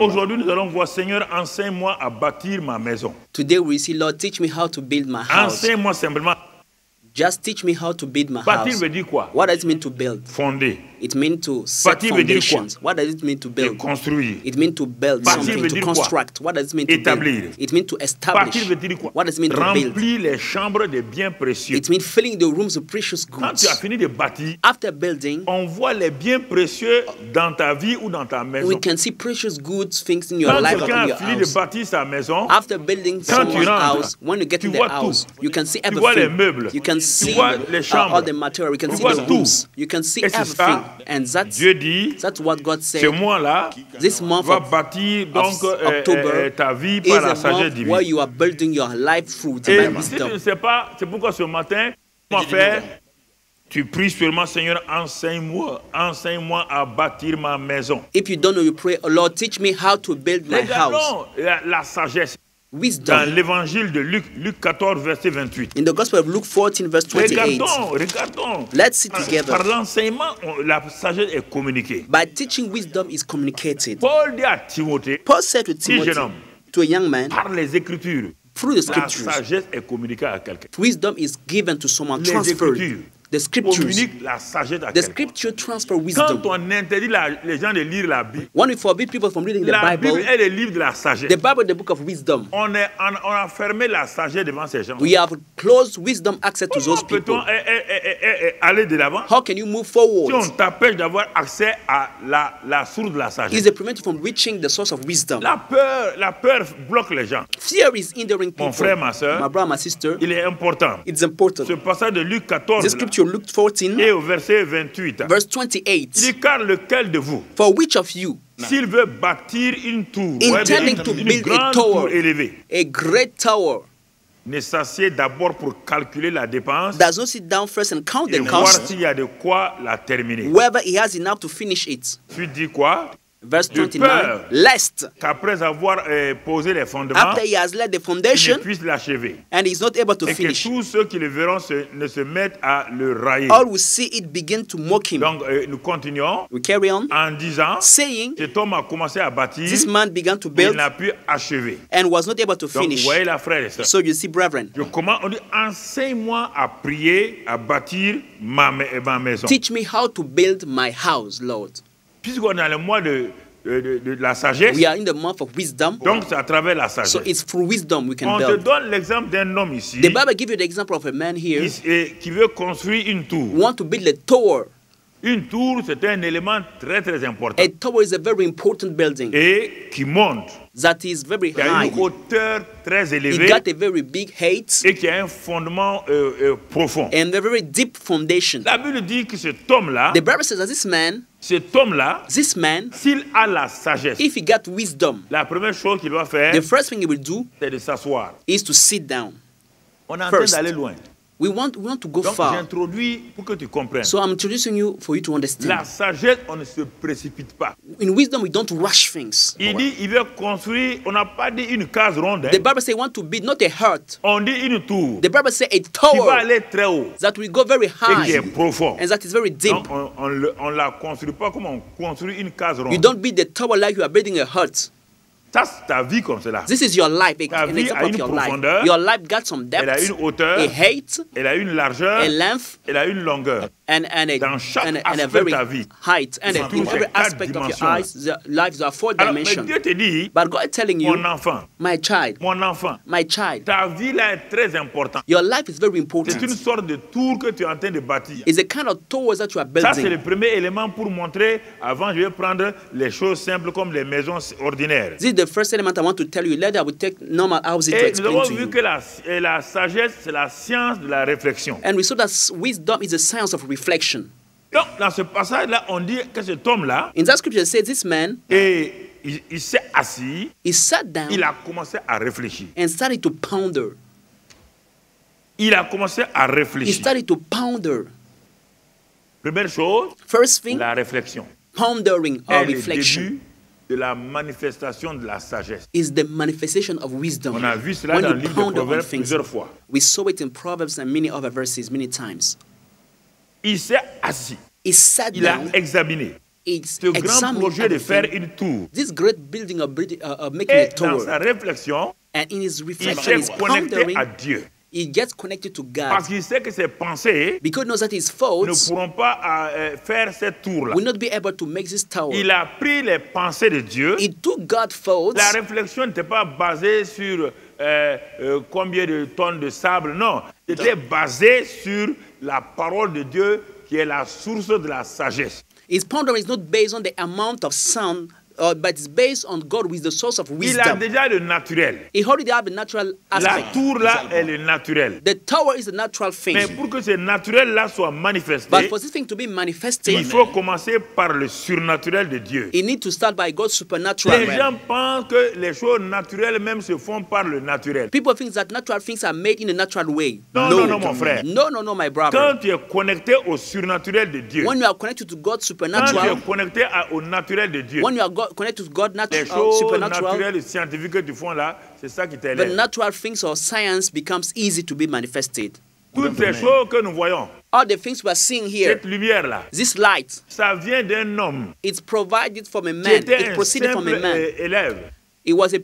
Aujourd'hui, nous allons voir, Seigneur, enseigne-moi à bâtir ma maison. Today we see, Lord, teach me how to build my house. Enseigne-moi simplement. Just teach me how to build my Bâtir house. veut dire quoi? What does it mean to build? Fonder. It means to set Bâtir veut dire quoi? foundations. What does it mean to Et build? construire. It means to build Bâtir something, veut to dire quoi? construct. What does it mean to Établir. build? It means to establish. Bâtir veut dire quoi? What does it mean to build? Remplir les chambres de biens précieux. It means filling the rooms with precious Quand goods. tu as fini de bâtir, After building, on voit les biens précieux dans ta vie ou dans ta maison. we can see precious goods, things in your Quand life or quelqu'un in a your fini de house. bâtir sa maison, After building Quand tu someone's rentres, house, when you get tu in the vois house, tout. you can see Tu vois les everything. meubles. You can Tu see vois les chambres. all the material. You can Tu see vois the tout. rooms. You can see Et c'est everything. ça, And Dieu dit, that's what God ce said. mois-là This month va of bâtir donc October ta vie is par la a sagesse month where divine. you are building your life through Et divine si tu ne wisdom. sais pas, c'est pourquoi ce matin, comment faire? Tu pries seulement, Seigneur, enseigne-moi à bâtir ma maison. If you don't know, you pray, oh Lord, teach me how to build my house. Regardons la sagesse dans Wisdom. l'évangile de Luc, Luc 14, verset 28. In the Gospel of Luke 14, verse 28. Regardons. Let's see together. Par l'enseignement, la sagesse est communiquée. By teaching, wisdom is communicated. Paul dit à Timothée, Paul said to si jeune Timothy, homme, to a young man, par les Écritures, through the la scriptures, sagesse est communiquée à quelqu'un. wisdom is given to someone, Les transferred. Écritures The scriptures. communiquent la sagesse à The quelqu'un. scripture transfer Quand wisdom. on interdit les gens de lire la Bible, When we forbid people from reading the la Bible Bible, est le livre de la sagesse. the Bible is the book of wisdom. On a fermé la sagesse devant ces gens. We have closed wisdom access to Comment those people. peut-on aller de l'avant How can you move si forward? on t'empêche d'avoir accès à la source de la sagesse? Is it prevent you from reaching the source of wisdom? La peur bloque les gens. Fear is hindering Mon people. frère, ma soeur, My brother, my sister, il est important. it's important. Ce passage de Luc The 14 là, scripture, Luke 14, et au verset 28, verse il 28. dit car lequel de vous, For which of you, s'il veut bâtir une tour, Intending to une build a grande tower, tour élevée, a great tower, ne s'assied d'abord pour calculer la dépense does not sit down first and count et the voir cost, s'il y a de quoi la terminer. whether he has enough to finish it? Puis dit quoi? Verse De 29. peur. Lest, Qu'après avoir posé les fondements, after he has laid the il ne foundation puisse l'achever. and he's not able to Et que finish, tous ceux qui le verront ne se mettent à le railler. all will see it begin to mock him. Donc nous continuons We carry on, en disant, saying, cet homme a commencé à bâtir, this man began to il build n'a pu achever. and was not able to Donc vous finish. voyez la frère et sœur. So you see, brethren, On dit, enseigne-moi à prier, à bâtir ma maison. teach me how to build my house, Lord. Puisqu'on est dans le mois de la sagesse, We are in the month of wisdom, donc c'est à travers la so sagesse. it's through wisdom we can On te build. donne l'exemple d'un homme ici The Bible gives you the example of a man here qui veut construire une tour. who want to build a tower. Une tour, c'est un élément très très important A tower is a very important building et qui monte. that is very Il a high. une hauteur très It élevée got a very big height et qui a un fondement profond. and a very deep foundation. La Bible dit que cet homme-là, The Bible says that this man, s'il a la sagesse, if he got wisdom, la première chose qu'il doit faire, the first thing he will do c'est de s'asseoir. is to sit down. On est en train First. d'aller loin. We want to go Donc far. j'introduis pour que tu comprennes. So I'm introducing you for you to La understand. sagesse, on ne se précipite pas. In wisdom, we don't rush things. Il dit, il veut construire, on n'a pas dit une case ronde, hein. The Bible says want to build not a hut. On dit une tour The Bible says a qui va tower aller très haut that will go very et qui est high profond. and that is very deep. Donc on ne la construit pas comme on construit une case You ronde. don't build a tower like you are building a hut. Ça, c'est ta vie comme cela. This is your life, Ta an vie example a of une your life. profondeur, Your life got some Elle a depth, une hauteur, a height, elle a une largeur, a length, elle a une longueur. and Dans chaque a aspect very de ta vie. height. And C'est in tous every ces quatre aspect of your dimensions. eyes, the lives are four Alors, mais dimensions. Dieu te dit, But God is telling you, mon enfant, my child, my child, ta vie là est très importante. your life is very C'est une important. sorte de tour que tu es en train de bâtir. It's a kind of towers that you are Ça, c'est building. le premier élément pour montrer. Avant, je vais prendre les choses simples comme les maisons ordinaires. This is the first element I want to tell you. Later, I will take normal houses to Et nous explain avons to vu you. que la sagesse, c'est la science de la réflexion. And we saw that wisdom is a science of reflection. Donc, dans ce passage-là, on dit que cet homme-là, In that scripture, it says this man, et il s'est assis, he sat down il a commencé à réfléchir. and started to ponder. Il a commencé à He réfléchir. started to ponder. Première chose, First thing, la réflexion. pondering or est le reflection début de la manifestation de la sagesse. is the manifestation of wisdom. On a vu cela When dans le you livre de ponder on Proverbes things, plusieurs fois. we saw it in Proverbs and many other verses many times. Il s'est assis. He sat Il a down, examiné. It's ce grand examining projet de faire everything. une tour. This great building of making a Et dans tower. sa réflexion, And in his il reflection, s'est his connecté pondering, à Dieu. he gets connected to God. Parce qu'il sait que ses pensées Because he knows that his ne thoughts pourront pas faire cette tour-là. will not be able to make this tower. Il a pris les pensées de Dieu. He took God's thoughts. La réflexion n'était pas basée sur combien de tonnes de sable, non. C'était basée sur la parole de Dieu qui est la source de la sagesse. His pondering is not based on the amount of sound, but it's based on God, who is the source of Il a wisdom. déjà le naturel. He already have the natural La aspect. tour-là est le naturel. The tower is a natural thing. Mais pour que ce naturel-là soit manifesté, But for this thing to be manifested, il faut commencer par le surnaturel de Dieu. it needs to start by God's supernatural Les realm. gens pensent que les choses naturelles même se font par le naturel. People think that natural things are made in a natural way. Non, non, non, mon frère. No, no, no, my brother. Quand tu es connecté au surnaturel de Dieu, When you are connected to God's quand tu es supernatural, connecté au naturel de Dieu, when you are connected to God les natural, choses supernatural, naturelles et scientifiques que tu fais là, c'est ça qui the t'élève. natural things or science becomes easy to be manifested. Toutes les choses que nous voyons, All the things we are seeing here, cette lumière-là, this light, ça vient d'un homme it's provided from a qui man. était It un proceeded from a simple man. élève. It was n'a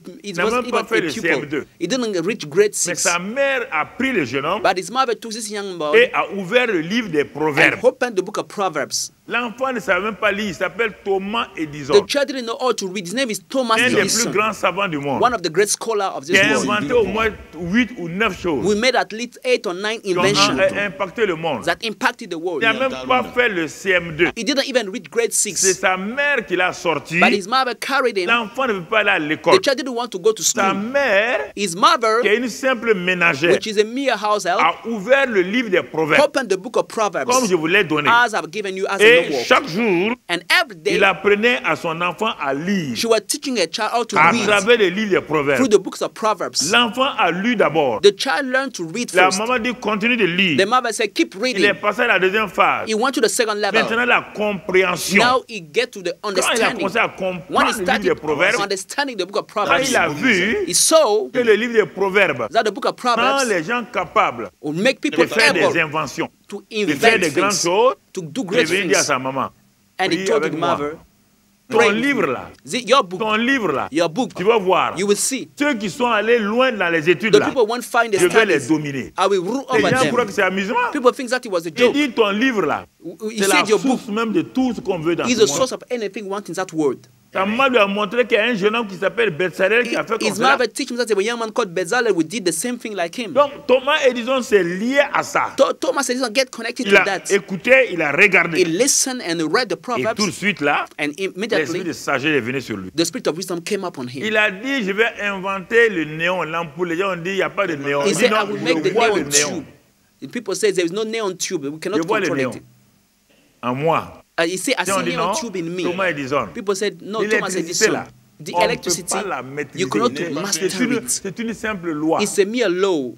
même pas even fait a le pupil. CM2. He didn't reach grade Mais 6. sa mère a pris le jeune homme But his mother took this young boy et a ouvert le livre des and proverbes. opened the book of Proverbs. L'enfant ne savait même pas lire, il s'appelle Thomas The Edison, child didn't know how to read. His name is Thomas un des plus Edison, grands savants du monde, one of the great scholars of qui this a world. inventé au moins 8 ou 9 choses We made at least 8 or 9 qui ont inventions impacté le monde. that impacted the world. Il n'a même pas fait le CM2. He didn't even reach grade C'est 6. sa mère qui l'a sorti. But his mother carried him. L'enfant ne veut pas aller à The l'école. child didn't want to go to Sa school. mère, His mother, qui est une simple ménagère, which is a mere house help, a ouvert le livre des proverbes, opened the book of Proverbs comme je vous l'ai donné. as I've given you as a Et novel. chaque jour, And every day, il apprenait à son enfant à lire she was teaching a child how to à read travers les livres des proverbes. through the books of Proverbs. L'enfant a lu d'abord. The child learned to read La first. maman dit continue de lire. The mother said, keep Il reading. est passé à la deuxième phase. He went to the second level. Maintenant, la compréhension. Now he get to the Quand il a understanding. commencé à When he comprendre le livre started des proverbes, understanding the book of quand Proverbs, il a vu he saw que le livre des proverbes that the book of rend Proverbs les gens capables will make people de faire des able inventions, to de faire invent des grandes things, choses, to do il great est venu dire à things. sa maman, And he prie told the avec moi. mother, Ton pray with livre me. là, Your livre là, your book, tu vas voir, you will see. ceux qui sont allés loin dans les études The là, people won't find the je vais les studies. dominer. I will rule Les over gens croient them. que c'est amusant. People think that it was a Il joke. dit ton livre là, He c'est la said your book source même de tout ce qu'on veut dans is ce the monde. source of anything we want in that world. Ta maman lui a montré qu'il y a un jeune homme qui s'appelle Bezalel qui a fait comme His ça. mother teach him that a young man called Bezalel who did the same thing like him. Donc Thomas Edison s'est lié à ça. Thomas Edison get connected Il to a that. écouté, il a He regardé. listened and read the Et Proverbs, tout de suite là, and l'esprit immediately de sagesse est venu sur lui. the spirit of wisdom came upon him. Il a dit, je vais inventer le néon, l'ampoule. Les gens ont dit, il n'y a pas de néon. He Il said, dit, I non, will je make the vois le neon néon. tube. The people say there is no neon tube. We cannot Je vois le control néon. it. En moi. He said, I Les gens ont see dit, neon non, tube in me. Thomas Edison. People said, no, Thomas L'électricité Edison. là, The on ne peut electricity, pas la maîtriser. you cannot C'est master it. c'est une simple loi. It's a mere law.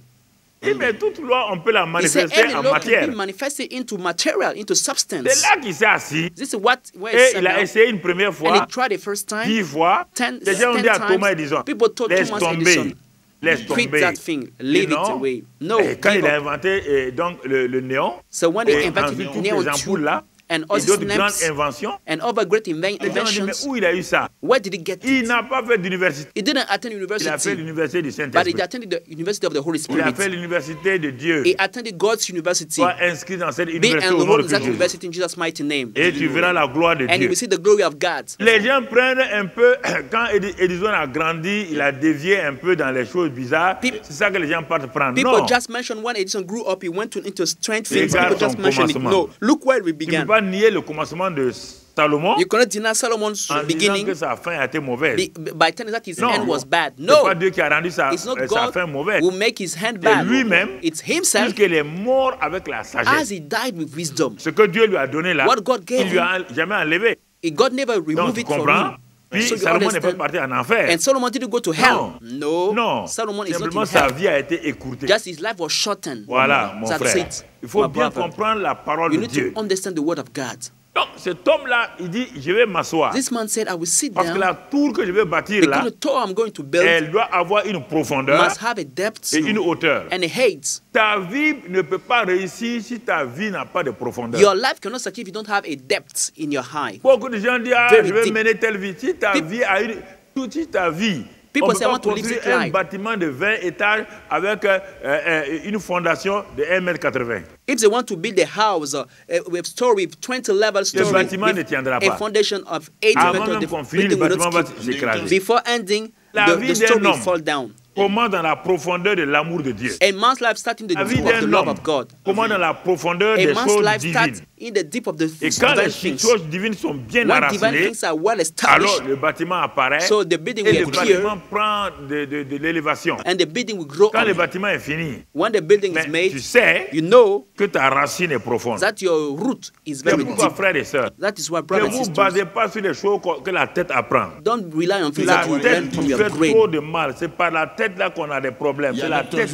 Et mais toute loi, on peut la He said, manifester any en law matière. can be manifested into material, into C'est substance. là qu'il s'est assis. This is where he Et sat il a down, essayé une première and he fois, tried the first time. 10 fois. 10 Les gens ont dit à times, Thomas Edison, people told laisse Thomas tomber. Edison, Laisse quit tomber. that thing, leave Et it non. away. No, Et quand give il a up. inventé donc le néon, So when et they invented ensuite the toutes neon les ampoules tube là, and et all these d'autres grandes lamps inventions, and other great les gens ont dit, mais inventions, où il a eu ça? where did he get Il it? n'a pas fait d'université. He didn't attend Il a fait university, l'université du but he Saint-Esprit. attended the University of the Holy Il a fait Spirit. l'université de Dieu. He attended God's university. Sois inscrit dans cette Be université au nom enrolled de in that Jésus. university in Jesus' mighty name. Et tu verras la gloire de And you Dieu. will see the glory of God. Les gens prennent un peu, quand Edison a grandi, il a dévié un peu dans les choses bizarres. C'est ça que les gens partent prendre. People Non, just mentioned when Edison grew up, he went into strange things. Regarde People just son mentioned it. commencement. No, look where we tu ne peux began. pas nier le commencement de Salomon You cannot deny Solomon's en disant beginning que sa fin a été mauvaise. by telling that his Non, hand was bad. c'est No, pas Dieu qui a rendu sa it's not sa God fin mauvaise. who make his hand C'est bad. lui-même, It's himself puisqu'il est mort avec la as sagesse. he died with wisdom. Ce que Dieu lui a donné là, What God gave il lui a jamais enlevé. God never Donc removed tu it from comprends? him. Puis So you Salomon n'est pas understand? parti en enfer. And Solomon didn't go to hell. No, Non, Solomon is not simplement in sa hell. vie a été écourtée. Just his life was shortened. Voilà, mon That's frère. it. Il faut My bien brother. comprendre la parole You de need Dieu. to understand the word of God. Donc cet homme-là, il dit, je vais m'asseoir. This man said, I will sit Parce que down la tour que je vais bâtir là, because the tower I'm going to build elle doit avoir une profondeur must have a depth et une hauteur. and a height. Ta vie ne peut pas réussir si ta vie n'a pas de profondeur. Your life cannot succeed if you don't have a depth in your height. Beaucoup de gens disent, ah, Very je vais deep. mener telle vie. Si ta vie a une... Toute ta vie, People on peut say, I pas want to live construire this un life. bâtiment de 20 étages avec une fondation de 1,80 m. If they want to build a house with story, 20 level story, bâtiment ne with tiendra a pas. foundation of 8 Avant meters, même the qu'on finisse, le building will bâtiment not va keep. s'écraser. Before ending, La vie the story d'un will homme fall down. Comment dans la profondeur de l'amour de Dieu. A man's life starts in the La vie deep of the d'un love homme, of God. comment dans la profondeur A des man's choses life starts divines. in the deep of the Et quand divine les things. choses divines sont bien When divine enracinées, things are well alors established, le bâtiment apparaît so the building et will le appear bâtiment prend de l'élévation. and the building will grow Quand le on. bâtiment est fini, When the building is mais tu made, sais you know que ta racine est profonde. that your root is C'est very pourquoi, deep. frères et sœurs, That is why, ne brothers and vous sisters, basez pas sur les choses que la tête apprend. don't rely on things La that you tête learn from nous your fait brain. trop de mal. C'est par la tête là qu'on a des problèmes. C'est la tête.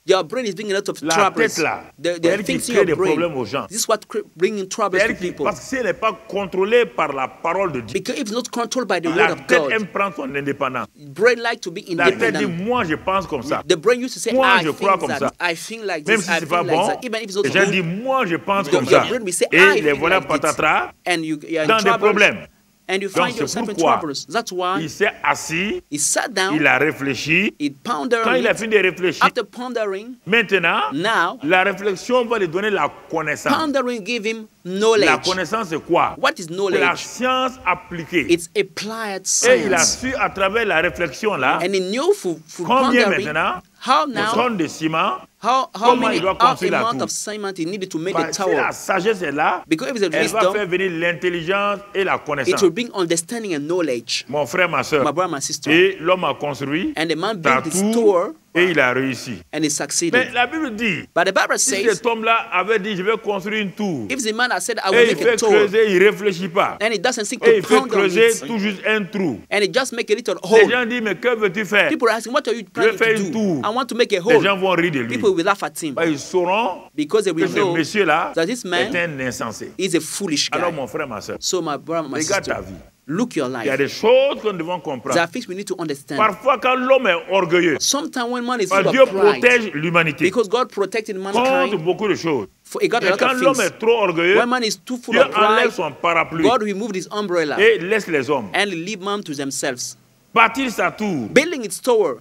Your brain is bringing a lot of La troubles. tête là, The elle qui things in crée des your brain. problèmes aux gens. This is what bringing troubles to people. Parce que si elle n'est pas contrôlée par la parole de Dieu, Because if it's not controlled by the word la of tête God, aime prendre son indépendance. brain like to be La tête dit, independent. moi je pense comme ça. The brain used to say, Moi, I je crois think comme that, ça. I think like Même this, si I c'est think pas like bon, that. Even if it's not les gens good, disent, moi je pense your comme ça. brain will say, Et I les think voilà like this. patatras And you're in dans des trouble, problèmes. and you Donc find c'est yourself in pourquoi troubles. That's why il s'est assis, he sat down, il a réfléchi. he pondered Quand il a it. fini de réfléchir, After pondering, maintenant, now, la réflexion va lui donner la connaissance. pondering gave him La knowledge. connaissance, c'est quoi? What is C'est la knowledge? science appliquée. It's applied Et il a science. su à travers la réflexion là, And he knew for combien pondering maintenant, how de now, tonnes de ciment, how comment il doit how construire la amount tour. of cement he needed to make the Parce que la tower. sagesse est là, Because if it's a elle va wisdom, faire venir l'intelligence et la it connaissance. will bring understanding and knowledge. Mon frère, ma soeur, My brother, my sister. et l'homme a construit And the man sa built his tour tower et il a réussi. and he Mais succeeded. la Bible dit, But the Bible si says, cet homme-là avait dit, je vais construire une tour, if the man had said, I will et il make a fait tower, creuser, il ne réfléchit pas, and he doesn't think et to il fait pound on creuser it, tout juste un trou. and he just make a little Les hole, gens disent, mais que veux-tu faire? people are asking, what are you planning faire to une do? tour. I want to make a Les hole. gens vont rire de lui. People will laugh at him Ils sauront because they que will ce know monsieur-là that this man est un insensé. is a foolish Alors, guy. mon frère, ma soeur, So my brother, my regarde ta sister, vie. look your Il y a life. des choses que nous devons There comprendre. are things we need to understand. Parfois, quand l'homme est orgueilleux, Sometimes when man is full Dieu of pride, protège l'humanité because God protected contre mankind, beaucoup de choses. he got a Et lot quand of l'homme things. est trop orgueilleux, When man is too full Dieu of pride, enlève son parapluie God removed his umbrella et laisse les hommes and leave man to themselves. bâtir sa tour. Building its tower,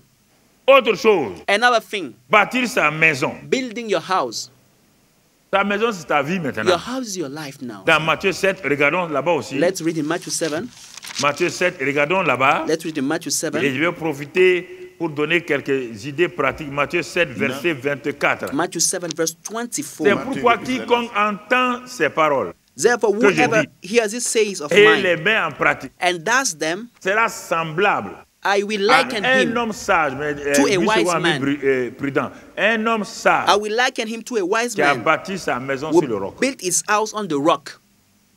Autre chose, another thing, bâtir sa maison. building your house. Ta maison, c'est ta vie Your maintenant. house is your life now. Dans Matthieu 7, regardons là-bas aussi. Let's read in Matthew 7. Matthieu 7, regardons là-bas. Let's read in Matthew Et 7. je vais profiter pour donner quelques idées pratiques. Matthieu 7, verset 24. Matthew 7, verse C'est 24. pourquoi quiconque entend ces paroles Therefore, que je whoever dis. hears these sayings of et mine les met en pratique and does them, sera semblable I will à liken un him. homme sage, mais to a lui, wise souvent, man. prudent. Un homme sage I will liken him to a wise qui a man bâti sa maison sur le who roc. built his house on the rock.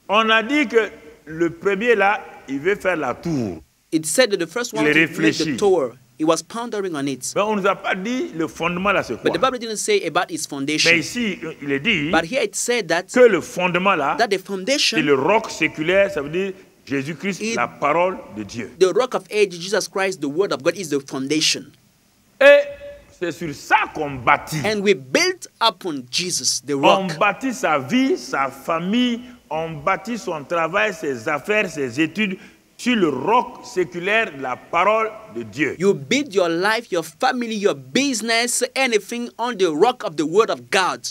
On a dit que le premier là, il veut faire la tour. It said that the first one Il to make réfléchit. the tower, he was pondering on it. Mais on ne nous a pas dit le fondement là, c'est quoi. But the Bible didn't say about its Mais foundation. ici, il est dit But here it said that, que le fondement là, that the c'est foundation, le roc séculaire, ça veut dire Jésus-Christ, It- la parole de Dieu. the rock of age, Jesus Christ, the word of God is the foundation. Et c'est sur ça qu'on bâtit. And we built upon Jesus, the On rock. bâtit sa vie, sa famille, on bâtit son travail, ses affaires, ses études sur le roc séculaire, la parole de Dieu. You build your life, your family, your business, anything on the rock of the word of God.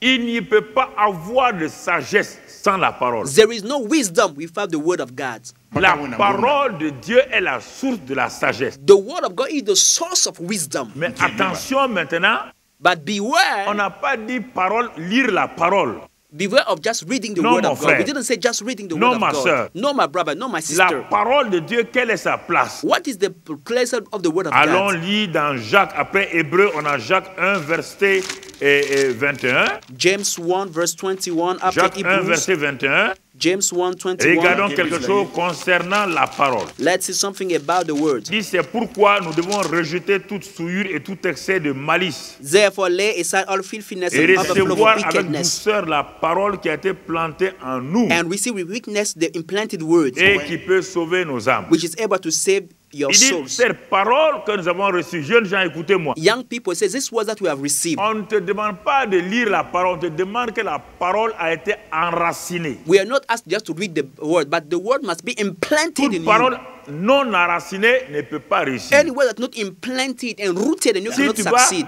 Il n'y peut pas avoir de sagesse sans la parole. There is no wisdom without the word of God. La parole de Dieu est la source de la sagesse. The word of God is the source of wisdom. Mais attention maintenant, But on beware, n'a pas dit parole, lire la parole. beware of just reading the Non, word mon of God. frère. We didn't say just reading the Non, word ma of God. sœur. No, my brother, no, my La sister. parole de Dieu, quelle est sa place? What is the place of the word of Allons God? lire dans Jacques, après Hébreu, on a Jacques 1, verset 21. James 1, verse 21, after Jacques 1, Hebrews. verset 21. James 1:21. Regardons quelque chose concernant la parole. Let's see something about the word. Il dit, c'est pourquoi nous devons rejeter toute souillure et tout excès de malice Therefore, lay aside all filthiness et and overflow recevoir of avec wickedness, douceur la parole qui a été plantée en nous and receive with weakness the implanted word, et qui peut sauver nos âmes. which is able to save your Il dit, souls. cette parole que nous avons reçue, jeunes gens, écoutez-moi. Young people say this was that we have received. On ne te demande pas de lire la parole, on te demande que la parole a été enracinée. We are not asked just to read the word, but the word must be implanted Toute in parole you. non enracinée ne peut pas réussir. Any word that's not implanted and rooted in you Si cannot tu vas succeed.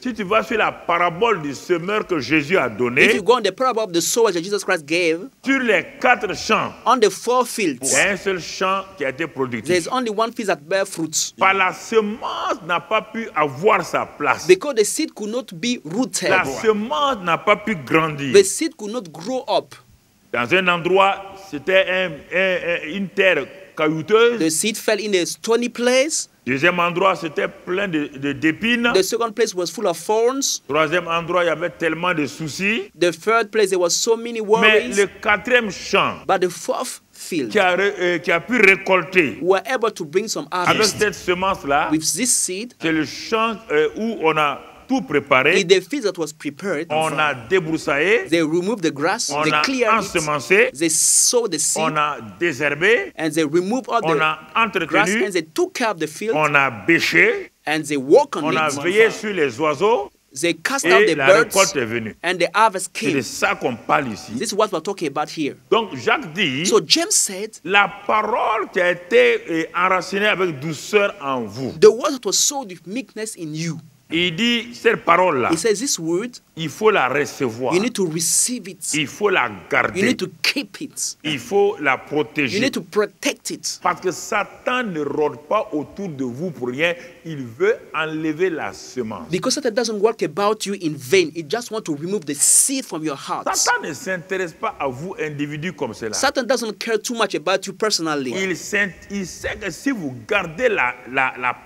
si tu vas sur la parabole du semeur que Jésus a If donnée, you go on the parable of the sower that Jesus Christ gave, sur les 4 champs, on the 4 il fields, y a un seul champ qui a été productif. there's only one field that bear fruits. Par la semence n'a pas pu avoir sa place. Because the seed could not be rooted. La semence n'a pas pu grandir. The seed could not grow up. Dans un endroit, c'était une terre caillouteuse. The seed fell in a stony place. Deuxième endroit, c'était plein d'épines. The second place was full of thorns. Troisième endroit, il y avait tellement de soucis. The third place, there was so many Mais worries. le 4e champ But the fourth field qui a pu récolter were able to bring some avec harvest. cette semence-là, With this seed, c'est le champ où on a tout préparé, in the field that was prepared, on a débroussaillé, they removed the grass, on they a cleared it, ensemencé, they sowed the seed, on a désherbé, and they removed all on the a grass, entretenu, and they took care of the field, on a bêché, and they walked on on a it. veillé sur les oiseaux They cast out et the la birds, récolte est venue. and the harvest C'est de came. ça qu'on parle ici. This is what we're talking about here. Donc Jacques dit, So James said, la parole qui a été enracinée avec douceur en vous. the word that was sowed with meekness in you. Il dit, cette parole-là, He says, this word, il faut la recevoir. you need to receive it. Il faut la You garder. need to keep it. Il faut la You protéger. need to protect it. Parce que Satan ne rôde pas autour de vous pour rien. Il veut enlever la semence. Because Satan doesn't work about you in vain. He just wants to remove the seed from your heart. Satan ne s'intéresse pas à vous, individu comme cela. Satan doesn't care too much about you personally. Il sait que si vous gardez la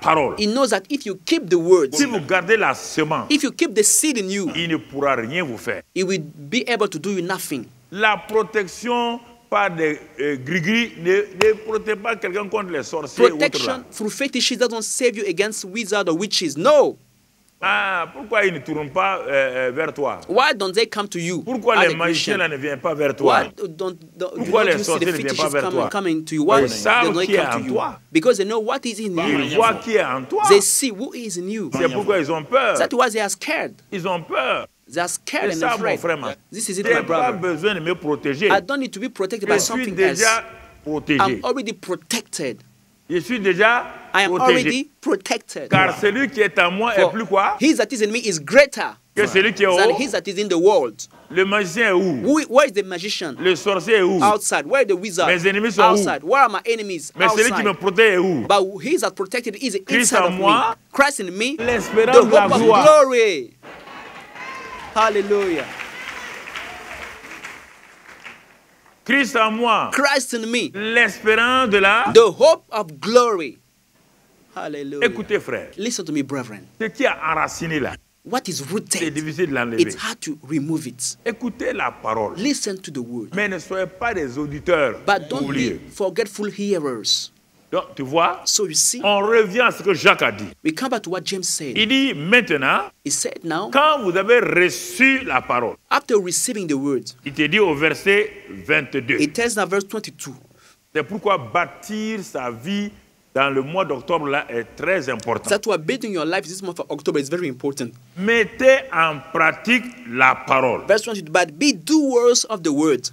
parole, He knows that if you keep the word, si vous gardez la semence, if you keep the seed in you, il ne pourra rien vous faire. he will be able to do you nothing. La protection par des gris-gris ne protège pas quelqu'un contre les sorciers ou autres là. Protection through fetishes doesn't save you against wizards or witches. No. Ah, pourquoi ils ne tournent pas vers toi? Why don't they come to you? Pourquoi as les a magiciens Christian? là ne viennent pas vers toi? Why Pourquoi les you see sorciers the ne viennent pas fetishes vers toi? coming to you? Why Ils savent don't they qui est come en to you? toi. Because they know what is in you. Ils voient qui est en toi. They see who is in you. C'est pourquoi ils ont peur. That's why they are scared. Ils ont peur. They are scared C'est and ça, mon afraid. frère. This is Je it, my n'ai pas brother. besoin de me protéger. I don't need to be protected by Je suis something else. déjà protégé. I'm already protected. Je suis déjà I am protégé. already protected. Car celui qui est en moi est For plus quoi he that is in me is greater que celui qui est than haut. he that is in the world. Le magicien est où? Where is the magician? Le sorcier est où? Outside. Where are the wizards? Mes ennemis sont où? Outside. Where are my enemies? Mais celui qui me Outside. protège est où? But he that protected is Christ inside en of me. moi, Christ in me, the l'espérance de la hope of gloire. glory. Hallelujah. Christ en moi, Christ in me, l'espérance de la... the hope of glory. Hallelujah. Écoutez frère, Listen to me, brethren. ce qui a enraciné là, What is c'est rooted, difficile de l'enlever. it's hard to remove it. Écoutez la parole, Listen to the word. mais ne soyez pas des auditeurs But don't oubliés. be forgetful hearers. Donc tu vois, So you see, on revient à ce que Jacques a dit. we come back to what James said. Il dit maintenant, He said now, quand vous avez reçu la parole, after receiving the word, il te dit au verset 22, it tells now verse 22. c'est pourquoi bâtir sa vie dans le mois d'octobre là est très important. That you are building your life this month of October is very important. Mettez en pratique la parole. Verse 22, but be doers of the word.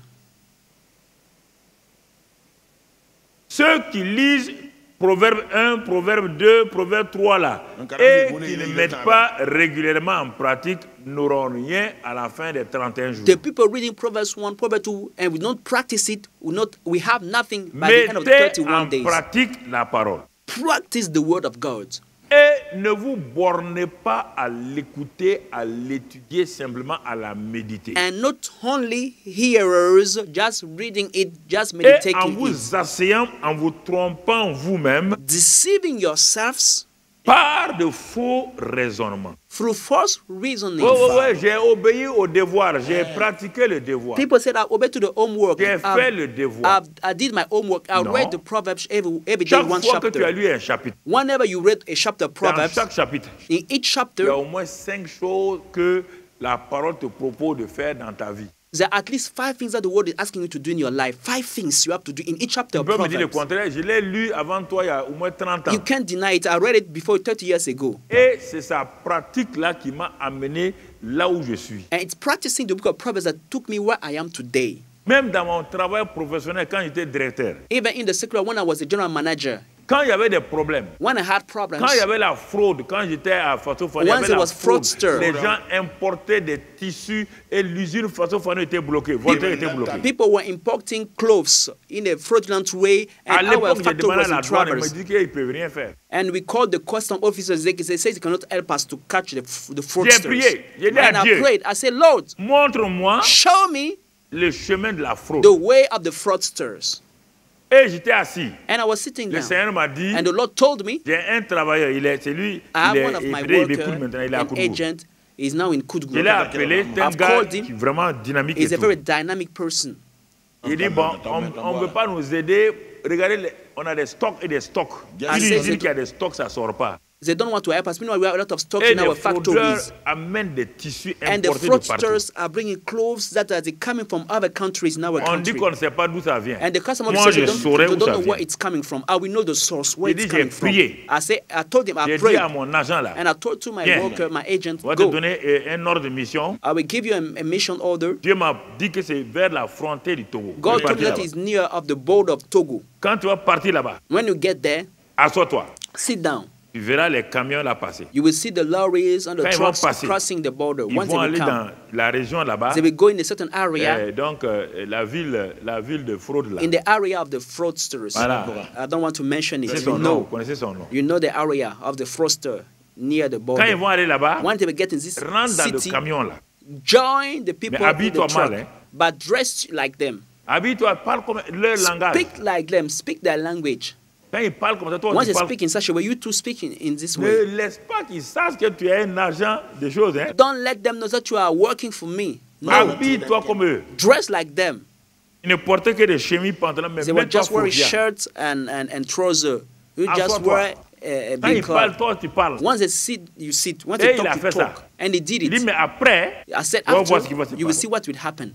Ceux qui lisent Proverbe 1, Proverbe 2, Proverbe 3 là, et qui ne mettent pas régulièrement en pratique n'auront rien à la fin des 31 jours. The people reading Proverbs 1, Proverbs 2, and we don't practice it, we have nothing by the end of the Mettez 31 en days. pratique la parole. Practice the word of God. Et ne vous bornez pas à l'écouter, à l'étudier, simplement à la méditer. And not only hearers, just reading it, just Et en meditating it. vous asseyant, en vous trompant vous-même, Deceiving yourselves, par de faux raisonnements. through false reasoning. Oui, j'ai obéi au devoir, j'ai pratiqué le devoir. People said, I obeyed to the homework. J'ai fait le devoir. I did my homework. I Non. read the Proverbs every day, Chaque one fois que tu as chapter. lu un chapitre, Whenever you read a chapter of dans Proverbs, chaque chapitre, in each il y a chapter, au moins 5 choses que la parole te propose de faire dans ta vie. there are at least 5 things that the word is asking you to do in your life. 5 things you have to do in each chapter Tu of peux me dire le Proverbs. contraire, je l'ai lu avant toi il y a au moins 30 ans. You can't deny it. I read it before 30 years ago. Et c'est sa pratique-là qui m'a amené là où je suis. And it's practicing the book of Proverbs that took me where I am today. Même dans mon travail professionnel, quand j'étais directeur, Even in the secular, when I was a general manager, quand il y avait des problèmes, when I had problems, quand il y avait la fraude, quand j'étais à Faso Fano, il y Once avait there la was fraude. fraudster. Les gens importaient des tissus et l'usine Faso Fano était bloquée, Voltaire était bloquée. people were importing clothes in a fraudulent way, À and our l'époque, j'ai factory demandé was à la in douane, elle troubles. me dit qu'ils ne peuvent rien faire. And we called the custom officers. They say they cannot help us to catch the J'ai fraudsters. prié, j'ai dit à And I Dieu, prayed. I said, Lord, montre-moi show me le chemin de la fraude. the way of the fraudsters. Et j'étais assis. And I was sitting Le down. Seigneur m'a dit, And the Lord told me, j'ai un travailleur, c'est lui, I have il est one of my il workers, maintenant, il est à an Koudougou. agent, is now in Je Kudgu. l'ai appelé, c'est un I've gars called qui him. est vraiment dynamique. He's Et a tout. very dynamic person. Il dit, bon, on ne veut pas nous aider. Regardez, on a des stocks et des stocks. Une c'est- usine qui a des stocks, ça ne sort pas. They don't want to help us. Meanwhile, we have a lot of stocks Et in les our fraudeurs factories. amènent des tissus And the importés de partout. fraudsters are bringing clothes that are coming from other countries in our On dit country. qu'on ne sait pas d'où ça vient. And the customer Moi, says je they saurais où don't ça know vient. where it's coming from. I will know the source, where Il it's dit, coming j'ai from. prié. I told him, I J'ai dit prayed. à mon agent là, And I told to my Viens. worker, my agent, on va te go. donner un ordre de mission. I will give you a mission order. Dieu m'a dit que c'est vers la frontière du Togo. God Je vais told me partir that là-bas. is near of the border of Togo. Quand tu vas partir là-bas, When you get there, assois-toi. sit down. Tu verras les camions là passer. You will see the lorries and the Quand ils vont trucks passer, crossing the border. Ils Once they vont will aller come, dans la région là-bas. they will go in a certain area, Donc, la ville de fraude là. in the area of the fraudsters. Voilà. I don't want to mention it. C'est You son nom, vous know, connaissez son nom. you know the area of the fraudster near the Quand ils border. vont aller là-bas, Once they will get in this rentre dans le city, camion là. join the people Mais in the habille-toi truck, mal, hein. but dress like them. Habille-toi, parle comme leur langage. Speak like them. Speak their language. Quand ils parlent comme ça, toi, Once tu they parles. speak in such a way, you too speak in this Ne way. laisse pas qu'ils sachent que tu es un agent de choses. Hein. Don't let them know that you are working for me. No, Habille-toi comme eux. dress like them. Ils ne portaient que des chemises, pantalons, mais They were même pas just wearing faufia. shirts and trousers. You just Assois-toi. wear a Quand big ils parlent, cloth. toi, tu parles. Once they sit, you sit. Once Et they il a talk, fait you ça. talk. And he did Il dit, it. mais après, I said, on va voir after, ce qui va se you will passer. see what will happen.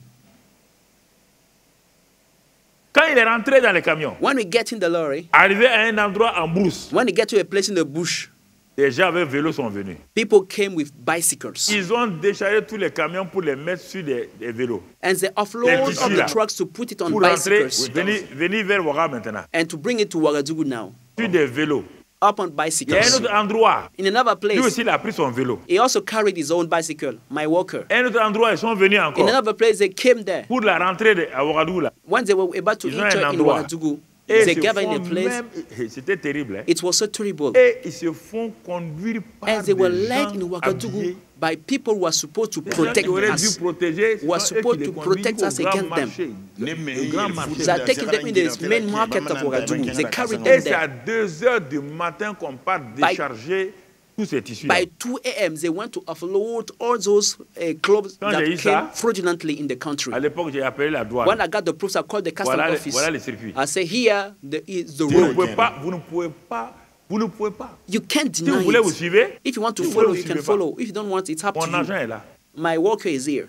Quand il est rentré dans le camion, When we get in the lorry, arrivé à un endroit en brousse, when we get to a place in the bush, les gens avec vélo sont venus. people came with bicycles. Ils ont déchargé tous les camions pour les mettre sur des vélos. And they offload Les of tissus, the là. trucks to put it on Pour rentrer, bicycles venir vers Ouaga maintenant. and to bring it to Ouagadougou now. Sur des vélos. Up on Il y a un bicycles. autre endroit. In another Lui place, aussi, il a pris son vélo. he also carried his own bicycle, my worker. Un autre endroit, ils sont venus In encore. another place, they came there. Pour la rentrée à Ouagadougou, là. Once they were about to Ils ont enter un in endroit. Ouagadougou, Et they ils se gathered in a font place. même- c'était terrible. Hein. It was so terrible. Et ils se font conduire par And they were des led gens in Ouagadougou habillés. by people who are supposed to Des gens protect qui auraient dû us. protéger, who are ce sont eux qui supposed les to conduisent protect au us grand against them. marché. Le grand marché. They are taking them in the main market of Ouagadougou. They carried Et them c'est à there. 2 heures du matin qu'on part décharger tous ces tissus. By 2 a.m., they went to offload all those clothes Quand that j'ai eu came ça, fraudulently in the country. À l'époque, j'ai appelé la douane. When I got the proofs, I called the custom Voilà, office. voilà les circuits. I say, here is the Vous ne road. pouvez pas, vous ne pouvez pas, vous ne pouvez pas. You can't Si vous deny voulez, vous it. suivez. If you want to Si vous follow, voulez, you vous can suivez pas. follow. If you don't want, it's up Mon to agent you. est là. My worker is here.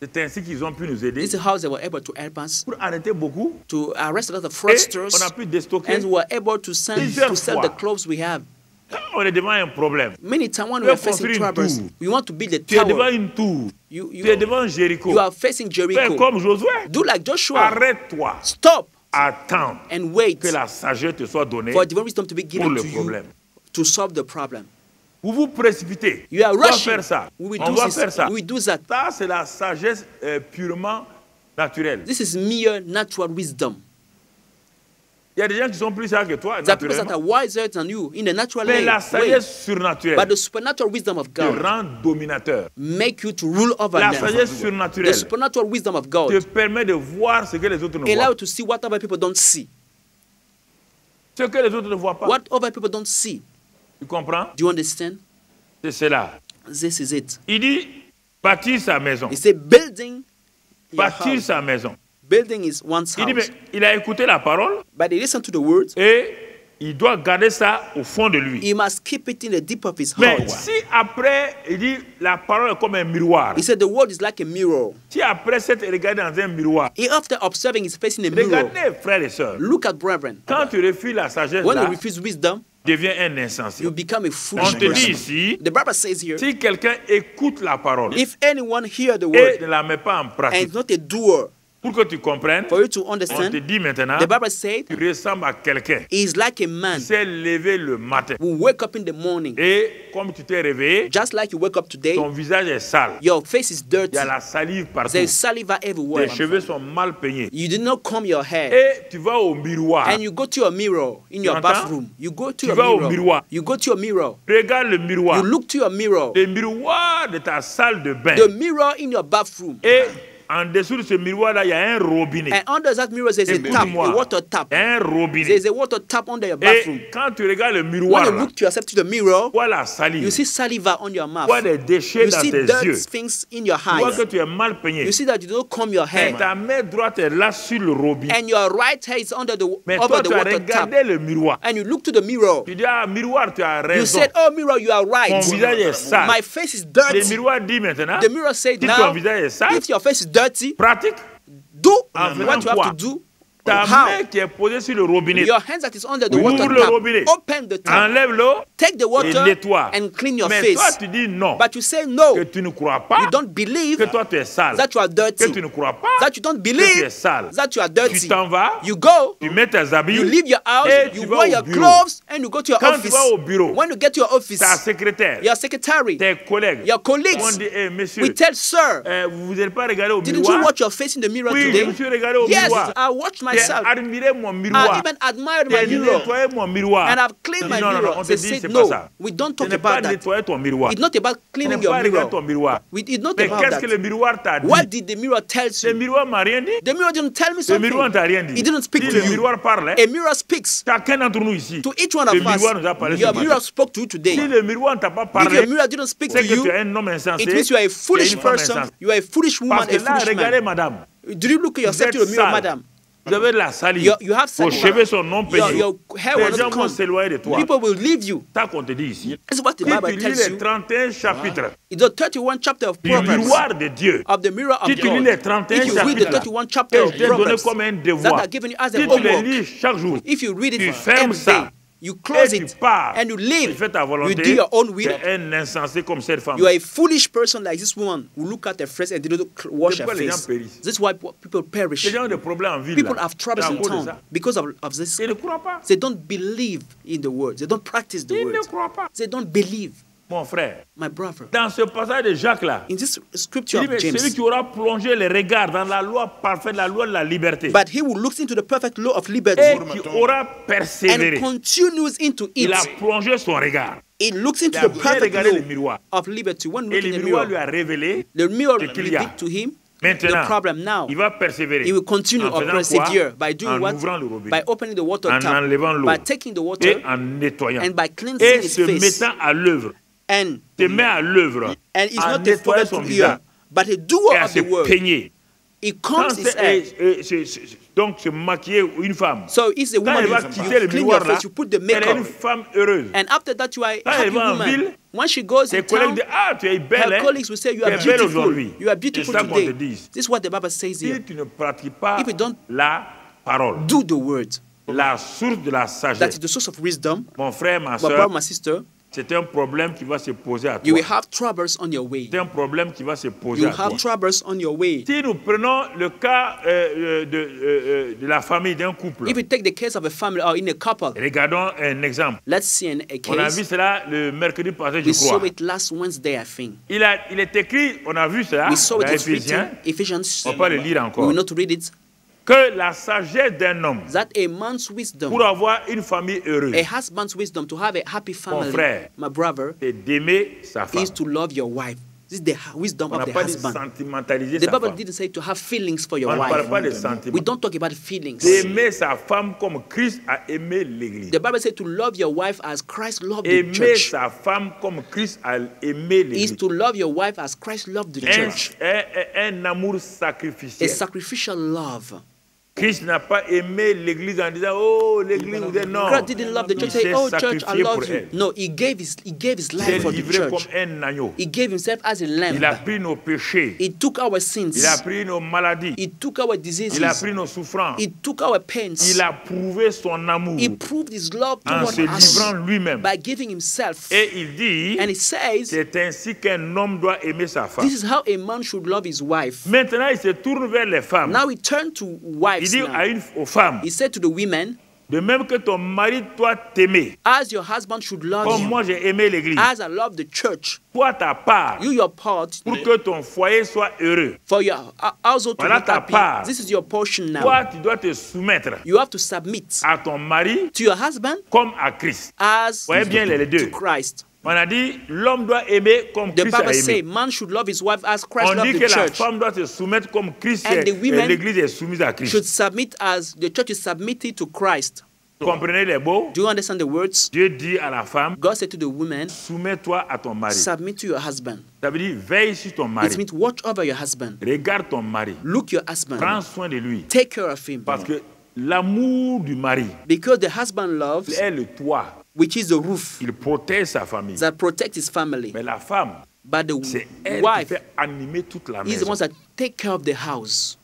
C'est ainsi qu'ils ont pu nous aider This is how they were able to help us pour arrêter beaucoup. to arrest a lot of Et fraudsters, on a pu déstocker. and we were able to sell Plusieurs the fois. clothes we have. Quand on est devant un problème, Many times when Tu we are veux facing construire une troubles, tour. we want to build a tu es devant tower. une tour, You, tu es devant Jéricho. you are facing Fais Jericho. comme Josué. Do like Joshua. Arrête-toi. Stop Attends and wait que la sagesse te soit donnée for divine wisdom to be pour given le to you problème. to solve the problem. Vous vous précipitez. You are On va rushing. faire ça. We will On do va this. faire ça. We will do that. Ça, c'est la sagesse purement naturelle. This is mere natural wisdom. Il y a des gens qui sont plus sages que toi, There are people that naturellement. are wiser than you in the natural Mais la way. sagesse surnaturelle But the supernatural wisdom of te God rend dominateur. make you to rule over La them. sagesse The surnaturelle supernatural wisdom of te God permet de voir ce que les autres ne allow voient. you to see what other people don't see. Ce que les autres ne voient pas. What other people don't see. Tu comprends? Do you understand? C'est cela. This is it. Il dit bâtir sa maison. He said building your Bâtir house. sa maison. Building is one's Il dit, mais house. il a écouté la parole But he listened to the words. et il doit garder ça au fond de lui. He must keep it in the deep of his Mais heart. si après, il dit, la parole est comme un miroir. He said the word is like a mirror. Si après cette regardé dans un miroir, He, after observing his face in a mirror, regardez frères et sœurs, look at brethren. quand tu refuses la sagesse, When you là, refuse wisdom, deviens un insensé. you become a On foolish te dit person. ici, The Bible says here, si quelqu'un écoute la parole if anyone hear the et word ne la met pas en and pratique, is not a doer, pour que tu comprennes, for you to on te understand, dit maintenant, the Bible said tu ressembles à quelqu'un he is like a man qui s'est levé le matin. who wake up in the morning. Et comme tu t'es réveillé, Just like you wake up today, ton visage est sale. your face is Il dirty. y a la salive partout. There's saliva everywhere. Tes cheveux sont mal peignés. You did not comb your hair. Et tu vas au miroir. And you go to your mirror in your entends? bathroom. You go to Tu your vas au mirror. miroir. You go to your mirror. Regarde le miroir. You look to your mirror. Le miroir de ta salle de bain. The mirror in your bathroom. Et en dessous de ce miroir-là, il y a un robinet. And under that mirror there's a tap, Écoute-moi. a water tap. Un robinet. There's a water tap under your bathroom. Et quand tu regardes le When miroir, you là, look to yourself to the mirror, tu vois la salive. you see saliva on your mouth. Tu vois des déchets You dans see tes dirt yeux. things in your Tu vois que eyes. tu es mal peigné. You see that you don't comb your Et hair. ta main droite est là sur le robinet. And your right hair is under the Mais over toi, the tu as water tap. regardé le miroir. And you look to the mirror. Tu dis, ah, miroir, tu as You raison. said, oh mirror, you are Mon right. visage est sale. My face is Le dirty. miroir dit maintenant, The mirror said si now, ton visage est sale, if your face is dirty, pratique. do En faisant what you have quoi? to do. Ta How? main qui est posée sur le robinet, Your hands that is under the Ouvre water le tap. robinet. Open the tap. enlève l'eau Take the et water nettoie. and clean your Mais face. toi, tu dis non. But you say no. Que tu ne crois pas You don't believe que toi, tu es sale. that you are Que dirty. tu ne crois pas That you don't que tu believe es sale. that you are Tu dirty. t'en vas, You go, tu mets tes habits, you leave your house, et you tu vas wear au your bureau. clothes, and you go to your Quand tu office. vas au bureau, When you get to your office, ta secrétaire, your secretary, tes collègues, your colleagues, on dit, eh, monsieur, we tell sir, vous n'êtes pas regardé au didn't you miroir? watch your face in the mirror Oui, je today? me suis regardé au Yes, miroir. I watched J'ai myself. admiré mon I miroir. even admired my J'ai mirror. nettoyé mon miroir. And I've cleaned my Non, non, non, mirror. on te They dit, said c'est no, pas ça. we don't Ce talk n'est pas about that. nettoyer ton miroir. It's not about Ce cleaning n'est your pas regarder ton mirror. miroir. It's not Mais about qu'est-ce que le that. miroir t'a dit? What did the mirror tell Le you? miroir m'a rien dit. The mirror didn't tell me Le something. miroir ne t'a rien dit. It didn't speak Si to le you. miroir parle, A mirror speaks chacun d'entre nous ici. to each one Le of us. miroir nous a parlé Your ce mirror matin. spoke to you today. Si le miroir ne t'a pas If parlé, your mirror didn't speak to c'est que tu you, es un homme insensé. it means you are a tu es foolish une femme person. insensée. You are a foolish woman, Parce que a là, foolish regardez, man. madame. Do you look at yourself to Vous the êtes mirror, sale. madam? Vous avez de la salive. You have Vos salive. cheveux sont non peignés. Your hair will Les gens not vont come. s'éloigner de toi. People will leave you. Ça qu'on te dit ici. This is what the Si Bible tu lis tells les you. 31 chapitres It's the 31 chapter of du Proverbs. miroir de Dieu, Of the mirror of si tu lis God. les 31 If you read the chapitres 31 chapter que of je t'ai donné Proverbs comme un that devoir, are given you as a si tu les homework, lis chaque jour, if you read tu it fermes every ça, day, you close et tu it pars, and you tu live, fais ta you volonté, do your own tu will, es un insensé comme cette femme. you are a foolish person like this woman who look at her face and they don't wash C'est her pourquoi les gens face. périssent. This is why people perish. Les gens ont des problèmes en ville. People là. have troubles C'est à in cause de town ça. because of this. Ils ne croient pas. They don't believe in the words. They don't practice the Ils ne words. croient pas. They don't believe. Mon frère, My brother, dans ce passage de Jacques là, in this il scripture dit, of mais celui James, qui aura plongé les regards dans la loi parfaite, la loi de la liberté, but he who looks into the perfect law of liberty et qui aura and persévéré, continues into il a it, plongé son regard. it looks into Il a the bien perfect regardé le law miroir. of liberty. When Et looking le in the miroir lui mirror, a révélé, the mirror ce qu'il y a. revealed to him maintenant, the problem now. il va persévérer. He will continue En or faisant persevere quoi? by doing En what? ouvrant le robinet. By opening the water En tap, enlevant l'eau. by taking the Et water en nettoyant. and by cleansing Et his se face. mettant à l'œuvre. And Se met à l'œuvre. it's à not a nettoyer son forgetful visage. ear, but a Et doer à of se the word. peigner. He Quand combs his hair. donc se maquiller une femme. So it's a Quand woman, elle va you quitter le clean your miroir là, face, you put the elle est une makeup. femme heureuse. And after that, you are a Quand elle happy va en woman. ville, When she goes ses in collègues town, disent, ah, tu es belle, her hein? colleagues will say, you Tu are es belle beautiful. aujourd'hui. You are C'est beautiful ça qu'on te today. dit. This is what the Bible says here. Si tu ne pratiques pas If you don't la parole, do the word, la source de la that is sagesse, the source of wisdom, mon frère, ma my soeur, brother, my sister, c'est un problème qui va se poser à you toi. will have troubles on your way. C'est un problème qui va se poser You à toi. have troubles on your way. Si nous prenons le cas de la famille d'un couple, If you take the case of a family or in a couple, regardons un exemple. let's see a On a vu case. cela le mercredi passé, je We saw crois. it last Wednesday, I think. Il est écrit, on a vu cela We saw it, dans it's written, Éphésiens, Ephesians. on va pas le lire We encore, will not read it. que la sagesse d'un homme That a man's wisdom, pour avoir une famille heureuse, a husband's wisdom to have a happy family, frère, my brother, c'est d'aimer sa femme. is to love your wife. This is the wisdom On of n'a the pas dit husband. sentimentaliser The sa Bible femme. didn't say to have feelings for On your ne parle wife. pas de We sentiments. don't talk about feelings. D'aimer sa femme comme Christ a aimé l'Église. The Bible said to love your wife as Christ loved the Aimer church. sa femme comme Christ a aimé Is l'Église. to love your wife as Christ loved the church. Un amour A sacrificiel. sacrificial love. Christ n'a pas aimé l'Église en disant oh l'Église vous êtes non. God didn't love the church. Il Say, s'est oh church, I sacrifié love pour you. elle. No, he gave his Il s'est life for the livré comme church. un agneau. He gave himself as a Il a lamb. pris nos péchés. He took our sins. Il a pris nos maladies. He took our Il a diseases. pris nos souffrances. He took our pains. Il a prouvé son amour He proved his love en toward se us livrant lui-même. by giving himself. Et il dit, And he says, c'est ainsi qu'un homme doit aimer sa femme. this is how a man should love his wife. Maintenant, il se tourne vers les femmes. Now he turned to Il wives dit now. aux femmes, He said to the women, de même que ton mari doit t'aimer, as your husband should love comme you, moi j'ai aimé l'Église, as I love the church, toi ta part, you your part, pour que ton foyer soit heureux. for your household to Voilà be ta happy. part. This is your portion now. Toi, tu dois te soumettre You have to submit à ton mari to your husband comme à Christ. as Voyez bien les deux. to Christ. On a dit, l'homme doit aimer comme The Christ a Bible says aimé. man should love his wife as Christ On dit loved que the la church. femme doit se soumettre comme Christ, And the women l'Église est soumise à Christ. Should submit as the church is submitted to Christ. Comprenez les mots? Do you understand the words? Dieu dit à la femme, God said to the woman, soumets-toi à ton mari. submit to your husband. Ça veut dire, veille sur ton It mari. means watch over your husband. Regarde ton mari. Look your husband. Prends soin de lui. Take care of him. Parce que l'amour du mari Because the husband loves, est le toit. which is the roof Il protège sa famille. that protects his family. Mais la femme, But the c'est elle qui wife fait animer toute la is the maison. one that take care of the house.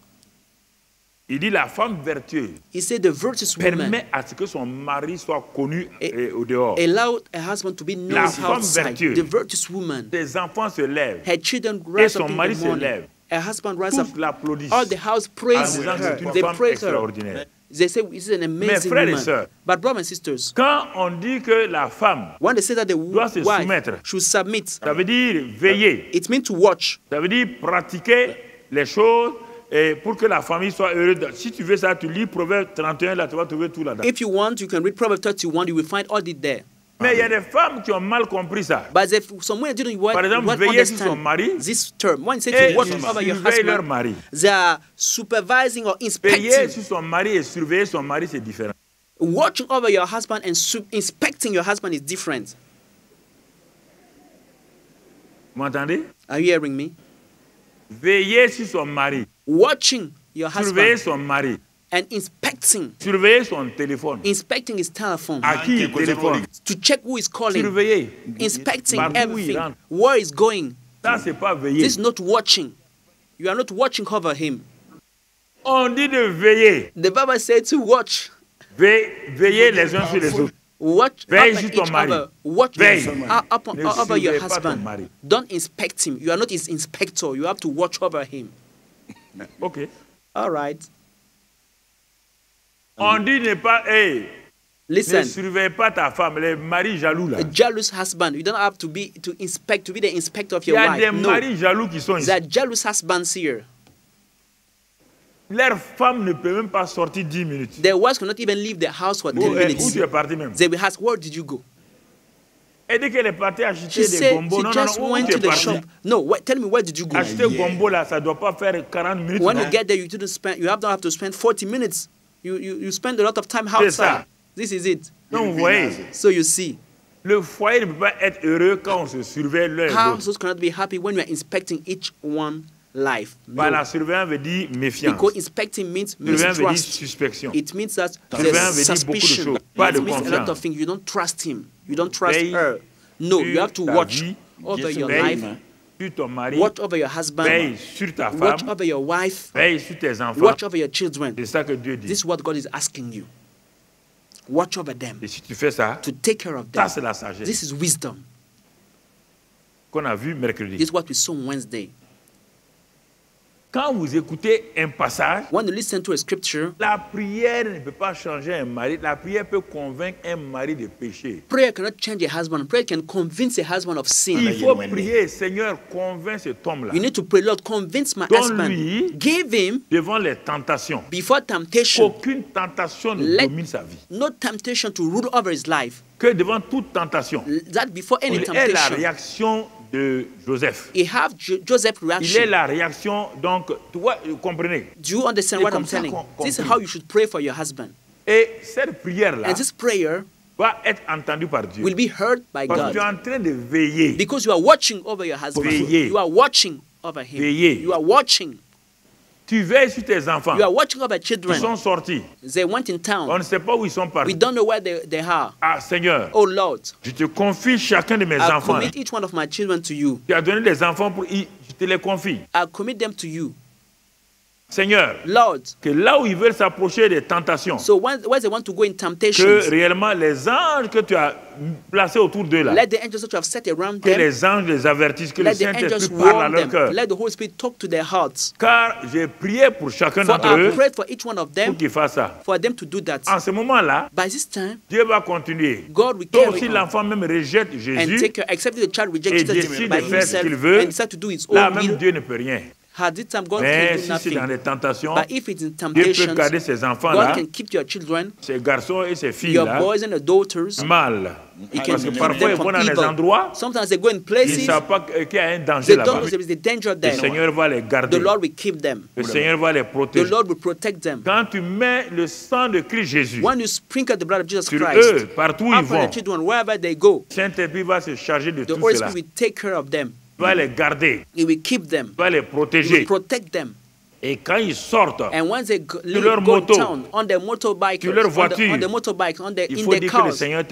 Il dit la femme vertueuse He said the virtuous woman permet à ce que son mari soit connu au dehors. allowed a husband to be known La femme outside. vertueuse. The virtuous woman. Ses enfants se lèvent. Her children rise son up in mari the se morning. lève. Her husband rises up. Tous l'applaudissent. All the house En praise disant que her. c'est une They femme praise her. extraordinaire. They say this is an amazing frères et woman. sœurs, But brothers and sisters, Quand on dit que la femme when they say that the doit se wife soumettre, should submit, ça veut dire veiller. it means to watch. Ça veut dire pratiquer les choses et pour que la famille soit heureuse. Si tu veux ça, tu lis Proverbe 31, là, tu vas trouver tout là-dedans. If you want, you can read Proverbs 31, you will find all it there. Mais il y a des femmes qui ont mal compris ça. But if someone didn't Par exemple, want veiller sur son understand mari this term, when you say et to watch ils over your surveillent leur husband, mari. they are supervising or Veiller inspecting. sur son mari et surveiller son mari, c'est différent. Watching over your husband and inspecting your husband is different. Vous m'entendez? Are you hearing me? Veiller sur son mari, Watching your surveiller husband son mari, and inspecting surveiller son téléphone. his telephone À qui il téléphone? to check who is calling, Surveiller. inspecting Partout où il everything, rentre. where he's going. Ça, c'est pas veiller. This is not watching. You are not watching over him. On dit de veiller. The Bible said to watch. Veiller les uns sur les autres. Watch Veille over sur each ton mari. other. Watch Veille. upon Ne over your surveille pas ton husband. mari. Don't inspect him. You are not his inspector. You have to watch over him. Ok. All right. On dit ne pas, ne Listen. surveille pas ta femme, les maris jaloux là. A jealous husband. You don't have to be to be the inspector of Il y your a des wife. No. maris jaloux qui sont ici. There are jealous husbands here. Leur femme ne peut même pas sortir 10 minutes. Their wives cannot even leave the house for 10 Où minutes. tu es parti même? They will ask, where did you go? Et dès qu'elle est partie She acheter des said gombo, she non, just non, où went tu to es the parti? shop. No, tell me, where did you go? Acheter gombo là, ça doit pas faire 40 minutes. When non? you get there, you don't have to spend 40 minutes. You spend a lot of time ça. outside. This is it. Donc vous voyez, So you see, le foyer ne peut pas être heureux quand on se surveille l'un et l'autre. households cannot be happy when we are inspecting each one life. Bah, No. la surveillance veut dire méfiance. Because inspecting means Surveillance veut dire mistrust. suspicion. It means that Surveillance there's veut dire beaucoup de suspicion. choses, pas It de means a lot confiance. of things. You don't trust him. You don't trust Veille her. No, you have to sur ta watch vie, over your veille life. sur ton mari, Watch over your husband. veille sur ta Watch femme, over your wife. veille sur tes enfants. Watch over your children. C'est ça que Dieu dit. This is what God is asking you. Watch over them. Et si tu fais ça, To take care of ça them. c'est la sagesse This is wisdom. qu'on a vu mercredi. This is what we saw on Wednesday. Quand vous écoutez un passage, When you listen to a scripture, la prière ne peut pas changer un mari. La prière peut convaincre un mari de pécher. prayer cannot change a husband. Prayer can convince a husband of sin. Il faut prier, Seigneur, convainc cet homme-là You need to pray, Lord, convince my husband. Donne-lui Give him devant les tentations. before temptation. Qu'aucune tentation ne Let domine sa vie. no temptation to rule over his life. Que devant toute tentation, That before any il ait la temptation, réaction de Joseph. He have Joseph's Il est reaction. la réaction, donc, tu vois, vous comprenez. Do you understand Et what comme I'm ça telling? qu'on This is prie. how you should pray for your husband. Et cette prière-là And this prayer va être entendue par Dieu. will be heard by Parce que tu es God. en train de veiller. Because you are watching over your husband. Veiller. You are watching over him. Veiller. You are watching. Tu veilles sur tes enfants. You are watching over Ils children. sont sortis. They went in On town. ne sait pas où ils sont We partis. don't know where they are. Ah, Seigneur, Oh Lord, je te confie chacun de mes I enfants. commit each one of my children to you. Tu as donné des enfants pour... Je te les confie. I commit them to you. Seigneur, Lord, que là où ils veulent s'approcher des tentations, so where they want to go in que temptations, réellement les anges que tu as placés autour d'eux là, let the angels that you have set around que them, les anges les avertissent, que le let the angels Saint-Esprit parle à warn leur them. cœur. Let the Holy Spirit talk to their hearts. Car j'ai prié pour chacun For d'entre I eux prayed for each one of pour them, qu'ils fassent ça. for them to do that. En ce moment-là, By this time, Dieu va continuer. God will Toi carry aussi, on l'enfant même rejette and Jésus. take care, except the child rejects Et Jesus décide by de faire ce himself qu'il veut. and decide to do his Là own même, will. Dieu ne peut rien. At this time, God Mais can do si c'est dans nothing. les tentations, But if it's in Dieu peut temptations, garder ses God enfants-là, can keep your children, ses garçons et ses your filles-là, boys and your daughters. mal. He can Parce que keep parfois, them ils vont from dans des evil. endroits, Sometimes they go in ils ne places, savent pas qu'il y a un danger they don't là-bas. know there is a danger Le there. Seigneur va les garder. The Lord will keep them. Le Seigneur va les The protéger. Lord will protect them. Quand tu mets le sang de Christ Jésus When you sprinkle the blood of Jesus sur Christ eux, partout où ils upon vont, the children, wherever they go, Saint-Esprit va se charger de the tout Holy cela. Spirit will take care of them. Il va les garder, He will keep them. il va les He will protéger. protect them. Et quand ils sortent, And once they go, leur go in moto, town, on their motorbike, sur leur on voiture, the motorbike, il in faut their dire que le cars, Seigneur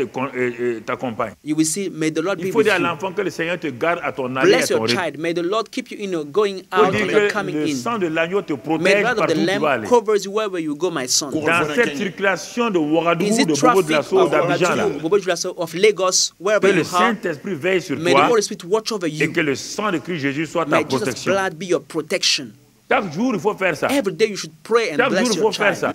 t'accompagne. you will see, may the Lord be Il faut with dire à you. l'enfant que le Seigneur te garde à ton aller et à Bless ton your rythme. child. May the Lord keep you going Il faut out dire and you're que coming le in. sang de l'agneau te May the protège blood of partout the où tu vas Lamb aller. covers you wherever you go, my son. Dans cette circulation de Is Ouagadougou, it de Bobo traffic de la of Soie, d'Abidjan, là, Bobo Dioulasso, of Lagos, wherever que le you are? Saint-Esprit veille sur May the toi Holy Spirit watch over et you. que le sang de Christ Jésus soit ta May Jesus' protection. blood be your protection. Chaque jour, il faut faire ça. Every day you should pray and Chaque bless jour, il your faut faire child. ça.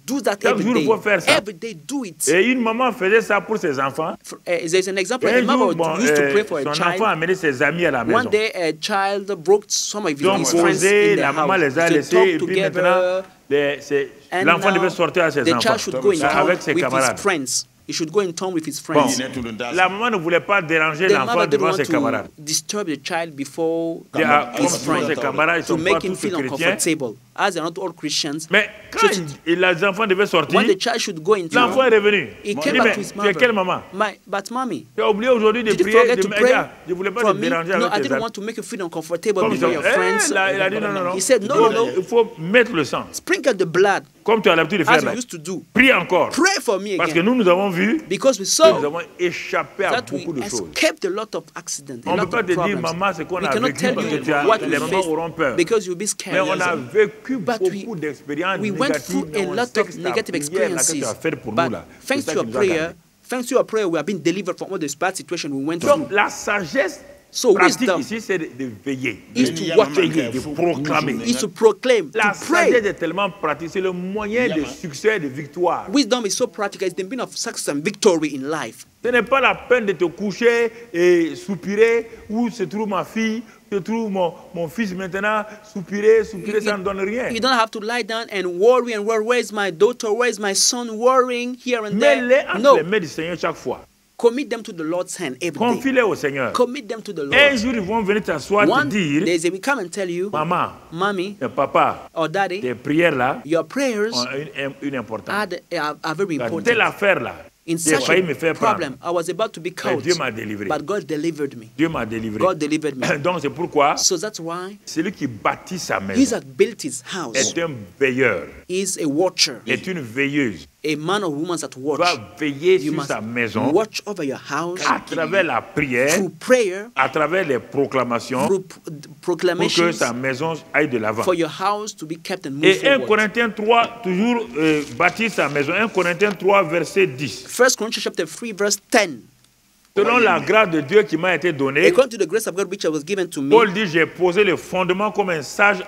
Do that Chaque every jour, il day. faut faire ça. Every day, do it. Et une maman faisait ça pour ses enfants. There's an example. Et A un jour, mother bon, used to pray for a son enfant child. a amené ses amis à la maison. One day, a child brought some of Ils ont his friends causé, in la the maman house les a to laissés, et talk puis maintenant, together. And l'enfant now devait sortir à ses the enfants, child should go in town avec ses with camarades. his friends. He should go in town with his Bon, friends. la maman ne voulait pas déranger The l'enfant mother didn't devant want ses camarades. to disturb the child before Et comme his ce sont friends ses camarades, ils to sont pas make him tous feel chrétiens. uncomfortable. As they're not all Christians, Mais quand les enfants devaient sortir, when the child should go in l'enfant town, est revenu. he Il came dit, back mais to his tu es quelle maman? But mommy, Tu as oublié aujourd'hui de did you prier. forget to pray Je ne voulais pas te for me? déranger No, avec I tes didn't amis. want to make you feel uncomfortable Comme before ça, your friends. là, il a dit non, non, non. He said, no, no, Il faut mettre le sang. Sprinkle the blood Comme tu as l'habitude de faire as là. we used to do. Prie encore. Pray for me Parce que again. nous avons vu Because we que saw nous avons échappé à that beaucoup we de choses. escaped a lot of accidents, a On ne peut lot pas of te dire, problems. maman, c'est qu'on We a cannot vécu tell parce que you what les we mamans auront faced peur. because you'll be Mais scared. on a vécu But beaucoup d'expériences we went négatives. through a mais on lot sait of que ta negative prière, là, que experiences. tu as fait pour nous, But là, thanks c'est ça to qui your nous a gardés. prayer, thanks to your prayer, we have been delivered from all this bad situation we went Donc through. la sagesse So pratique wisdom ici, c'est de veiller, is to watch, veiller, de proclamer. is to proclaim, La to pray. sagesse est tellement pratique, c'est le moyen de succès, de victoire. Wisdom is so practical. It's the meaning of success and victory in life. Ce n'est pas la peine de te coucher et soupirer où se trouve ma fille, se trouve mon fils maintenant, soupirer, ça ne donne rien. You don't have to lie down and worry and worry. Where's my daughter? Where's my son? Worrying here and Mets-les there. entre No, les mains du Seigneur chaque fois. commit them to the Lord's hand every day. Confie-les au Seigneur. Commit them to the Un Lord. jour, ils vont venir t'asseoir et te One dire, day they will come and tell you, maman, mommy papa, or daddy, tes prières là your prayers ont une importance. are very Telle important. affaire là, In j'ai such failli me a faire problem, prendre. I was about to be Mais caught, Dieu m'a délivré. but God delivered me. Dieu m'a délivré. God delivered me. Donc c'est pourquoi So that's why celui qui bâtit sa he maison that built his house est un veilleur, is a watcher, est une veilleuse. a man or woman that watch. Va veiller You sur must sa maison watch over your house à travers la prière, through prayer, à travers les proclamations, through pour que proclamations, sa maison aille de l'avant. for your house to be kept and move Et 1 forward. Corinthiens 3, toujours bâtir sa maison. 1 Corinthiens 3, verset 10. 1 Corinthians chapter 3, verse 10. Selon la grâce de Dieu qui m'a été donnée, According to the grace of God which was given to me, Paul dit, j'ai posé le fondement comme un sage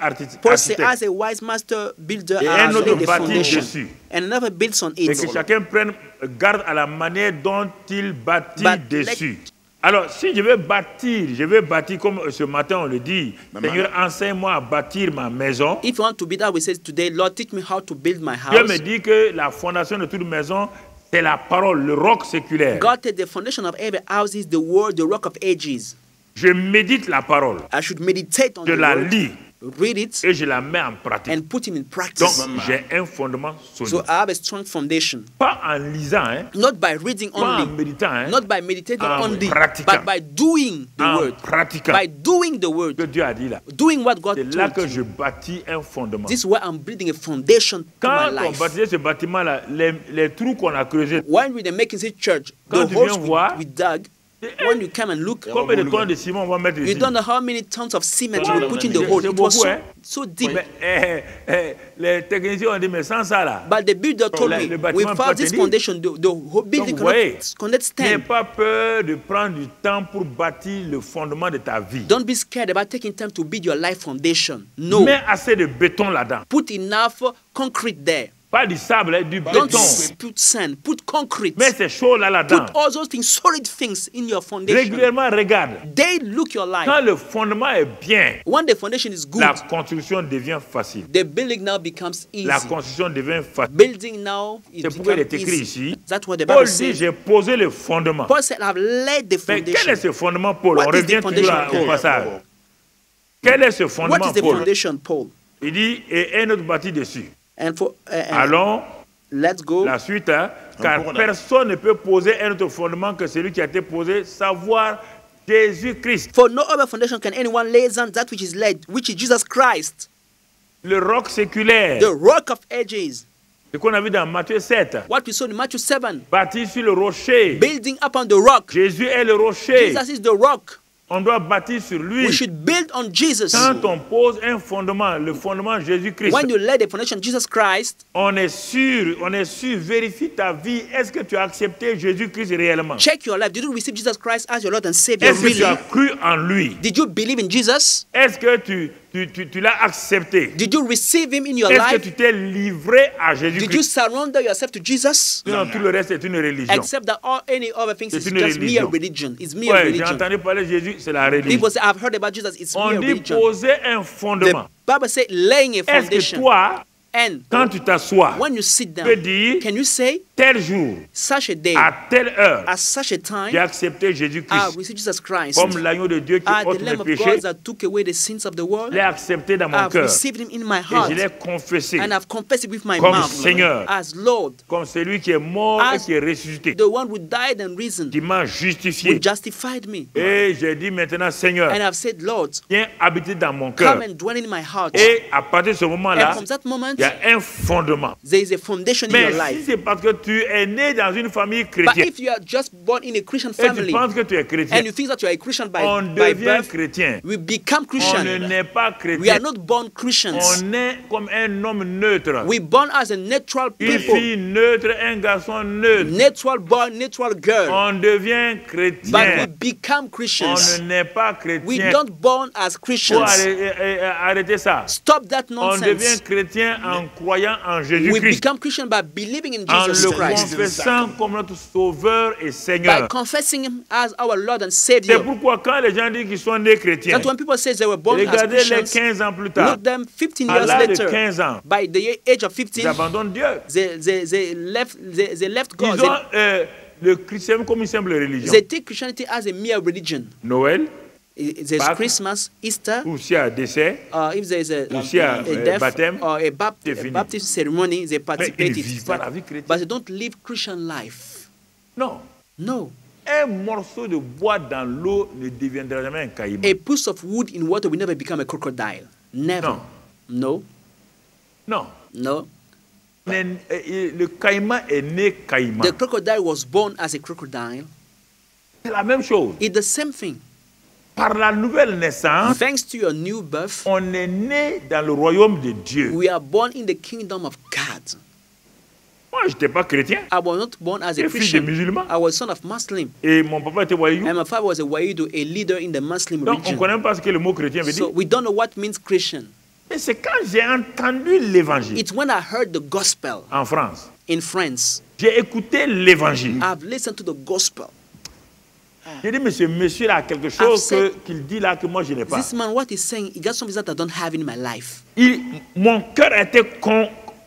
Paul said, architecte. as a wise master builder, Et I un have autre laid the bâtit foundation, dessus. and another builds on Et it. que chacun prenne garde à la manière dont il bâtit But dessus. Alors, si je veux bâtir comme ce matin on le dit, Seigneur, enseigne-moi à bâtir ma maison. If you want to build, I will say today, Lord, teach me how to build my Dieu house. me dit que la fondation de toute maison, c'est la parole, le roc séculaire. God said the foundation of every house is the word, the rock of ages. Je médite la parole. I should meditate on Je the la word, lis read it, et je la mets en pratique. and put it in Donc, practice. j'ai un fondement solide. So I have a strong foundation. Pas en lisant, hein, Not by reading pas en only, méditant, hein, not by meditating en only, pratiquant. but by doing the en word. pratiquant By doing the ce que word, Dieu a dit là. doing what God C'est là told que you. je bâtis un fondement. This is where I'm building a foundation to my Quand on life. bâtissait ce bâtiment-là, les trous qu'on a creusés, When we were making this church, Quand the tu holes viens voir, we dug, when you come and look, combien de tonnes de ciment on va mettre you ici? don't know how many tons of cement you Ouais, will put in the c'est hole. It was beaucoup, hein. so deep. Mais, les techniciens ont dit, mais sans ça là, But the builder told me, le bâtiment without this peut tenir. foundation, the whole building Donc, vous voyez, cannot n'aie stand. pas peur de prendre du temps pour bâtir le fondement de ta vie. Don't be scared about taking time to build your life foundation. No. Mets assez de béton là-dedans. Put enough concrete there. Pas du sable, hein, du Don't béton. put sand. Put concrete. Mets ces choses-là là-dedans. Put all those things, solid things in your foundation. Régulièrement, regarde. They look your life. Quand le fondement est bien, When the foundation is good, la construction devient facile. the building now becomes easy. La construction devient facile. Building now is C'est pourquoi il est become écrit easy. ici. That's what the Paul Bible dit, says. j'ai posé le fondement. Paul said, I've laid the Mais quel foundation. est ce fondement, Paul? What On is the revient toujours foundation, au Paul? passage. Quel est ce fondement, What is the Paul? foundation, Paul? Il dit, et un autre bâti dessus. And for Allons, let's go. la suite, hein, car personne ne peut poser un autre fondement que celui qui a été posé, savoir Jésus-Christ. For no other foundation can anyone lay than that which is laid, which is Jesus Christ, Le roc séculaire, the rock of ages. ce qu'on a vu dans Matthieu 7, What we saw in Matthew 7, bâti sur le rocher. building upon the rock. Jésus est le rocher. Jesus is the rock. On doit bâtir sur lui. We should build on Jesus. Quand on pose un fondement, le fondement Jésus-Christ, When you lay the foundation Jesus Christ, on est sûr, vérifie ta vie. Est-ce que tu as accepté Jésus-Christ réellement? check your life. Did you receive Jesus Christ as your Lord and Savior Est-ce que tu as really? cru en lui? Did you believe in Jesus? Est-ce que tu l'as accepté? Did you receive him in your Est-ce que life? tu t'es livré à Did you Jésus-Christ? surrender yourself to Jesus? Sinon, tout le reste est une religion. Except that all any other things is C'est une just mere religion. religion. It's mere Ouais, j'ai religion. entendu parler de Jésus, c'est la religion. People say, I've heard about Jesus. It's On mere dit religion. poser un The fondement. Bible says laying a Est-ce que foundation. toi, And quand tu t'assois, when you sit tu peux down, dire, can you say, tel jour, such a day, à telle heure, at such a j'ai time, accepté I Jésus-Christ receive Jesus Christ. comme l'agneau de Dieu qui The ôte mes Lamb of péchés. God that took away the sins of the world. Je l'ai accepté dans mon I've cœur received him in my et heart. je l'ai confessé And I've confessed it with my comme mouth Seigneur, as Lord, comme celui qui est mort et As qui est ressuscité, the one who died and risen, qui m'a who justifié. justified me. Et j'ai dit maintenant, Seigneur, And I've said, Lord, viens habiter dans mon cœur. come and dwell in my heart. Et à partir de ce And moment-là, from that moment, il y a un fondement. there is a foundation in Mais your si life. c'est parce que tu es né dans une famille But chrétienne if you are just born in a Christian et tu family penses que tu es and chrétien, you think that you are a Christian on by devient birth, chrétien. we become On ne Christian. naît pas We are chrétien. not born Christians. On est comme un homme neutre. We born as a natural Une people. fille neutre, un garçon neutre. Natural boy, natural girl. On devient But chrétien. we become On Christians. ne naît pas We chrétien. don't born as Faut Christians. arrêter ça. Stop that On devient nonsense. chrétien en croyant en We Jésus-Christ, become Christian by believing in en Jesus le Christ. confessant comme notre Sauveur et By Seigneur. confessing him as our Lord and C'est Savior. pourquoi quand les gens disent qu'ils sont nés chrétiens, That when people say they were born as regardez-les Christians, 15 ans plus tard, look them 15 à years l'âge de later, 15 ans, by the age of ils 15, abandonnent Dieu. they left God. Ils ont le christianisme comme une simple religion. They take Christianity as a mere religion. Noël, There's Pâques, Christmas, Easter, ou s'il y a décès, if there is a s'il y a death baptême, or a c'est fini. baptism ceremony, they mais ils participate ne in vivent pas la it. vie chrétienne. But they don't live Christian life. Non. No. Un morceau de bois dans l'eau ne deviendra jamais un caïman. A piece of wood in water will never become a crocodile. Never. Non. No. Non. No. Le caïman est né caïman. The crocodile was born as a crocodile. C'est la même chose. It's the same thing. Par la nouvelle naissance, Thanks to your new birth, on est né dans le royaume de Dieu. we are born in the kingdom of God. Moi, je n'étais pas chrétien. I was not born as a Je suis Christian. fils de musulman. I was son of Muslim. Et mon papa était voyou. And my father was a Waidu, a leader in the Muslim Donc, on ne religion. connaît même pas ce que le mot chrétien veut So dire. we don't know what means Christian. Mais c'est quand j'ai entendu l'évangile It's when I heard the gospel en France. in France. J'ai écouté l'évangile. I've listened to the gospel. J'ai dit, mais ce monsieur-là a quelque chose said- qu'il dit là que moi je n'ai pas. This man, what he's saying, he got something that I don't have in my life. Mon cœur a été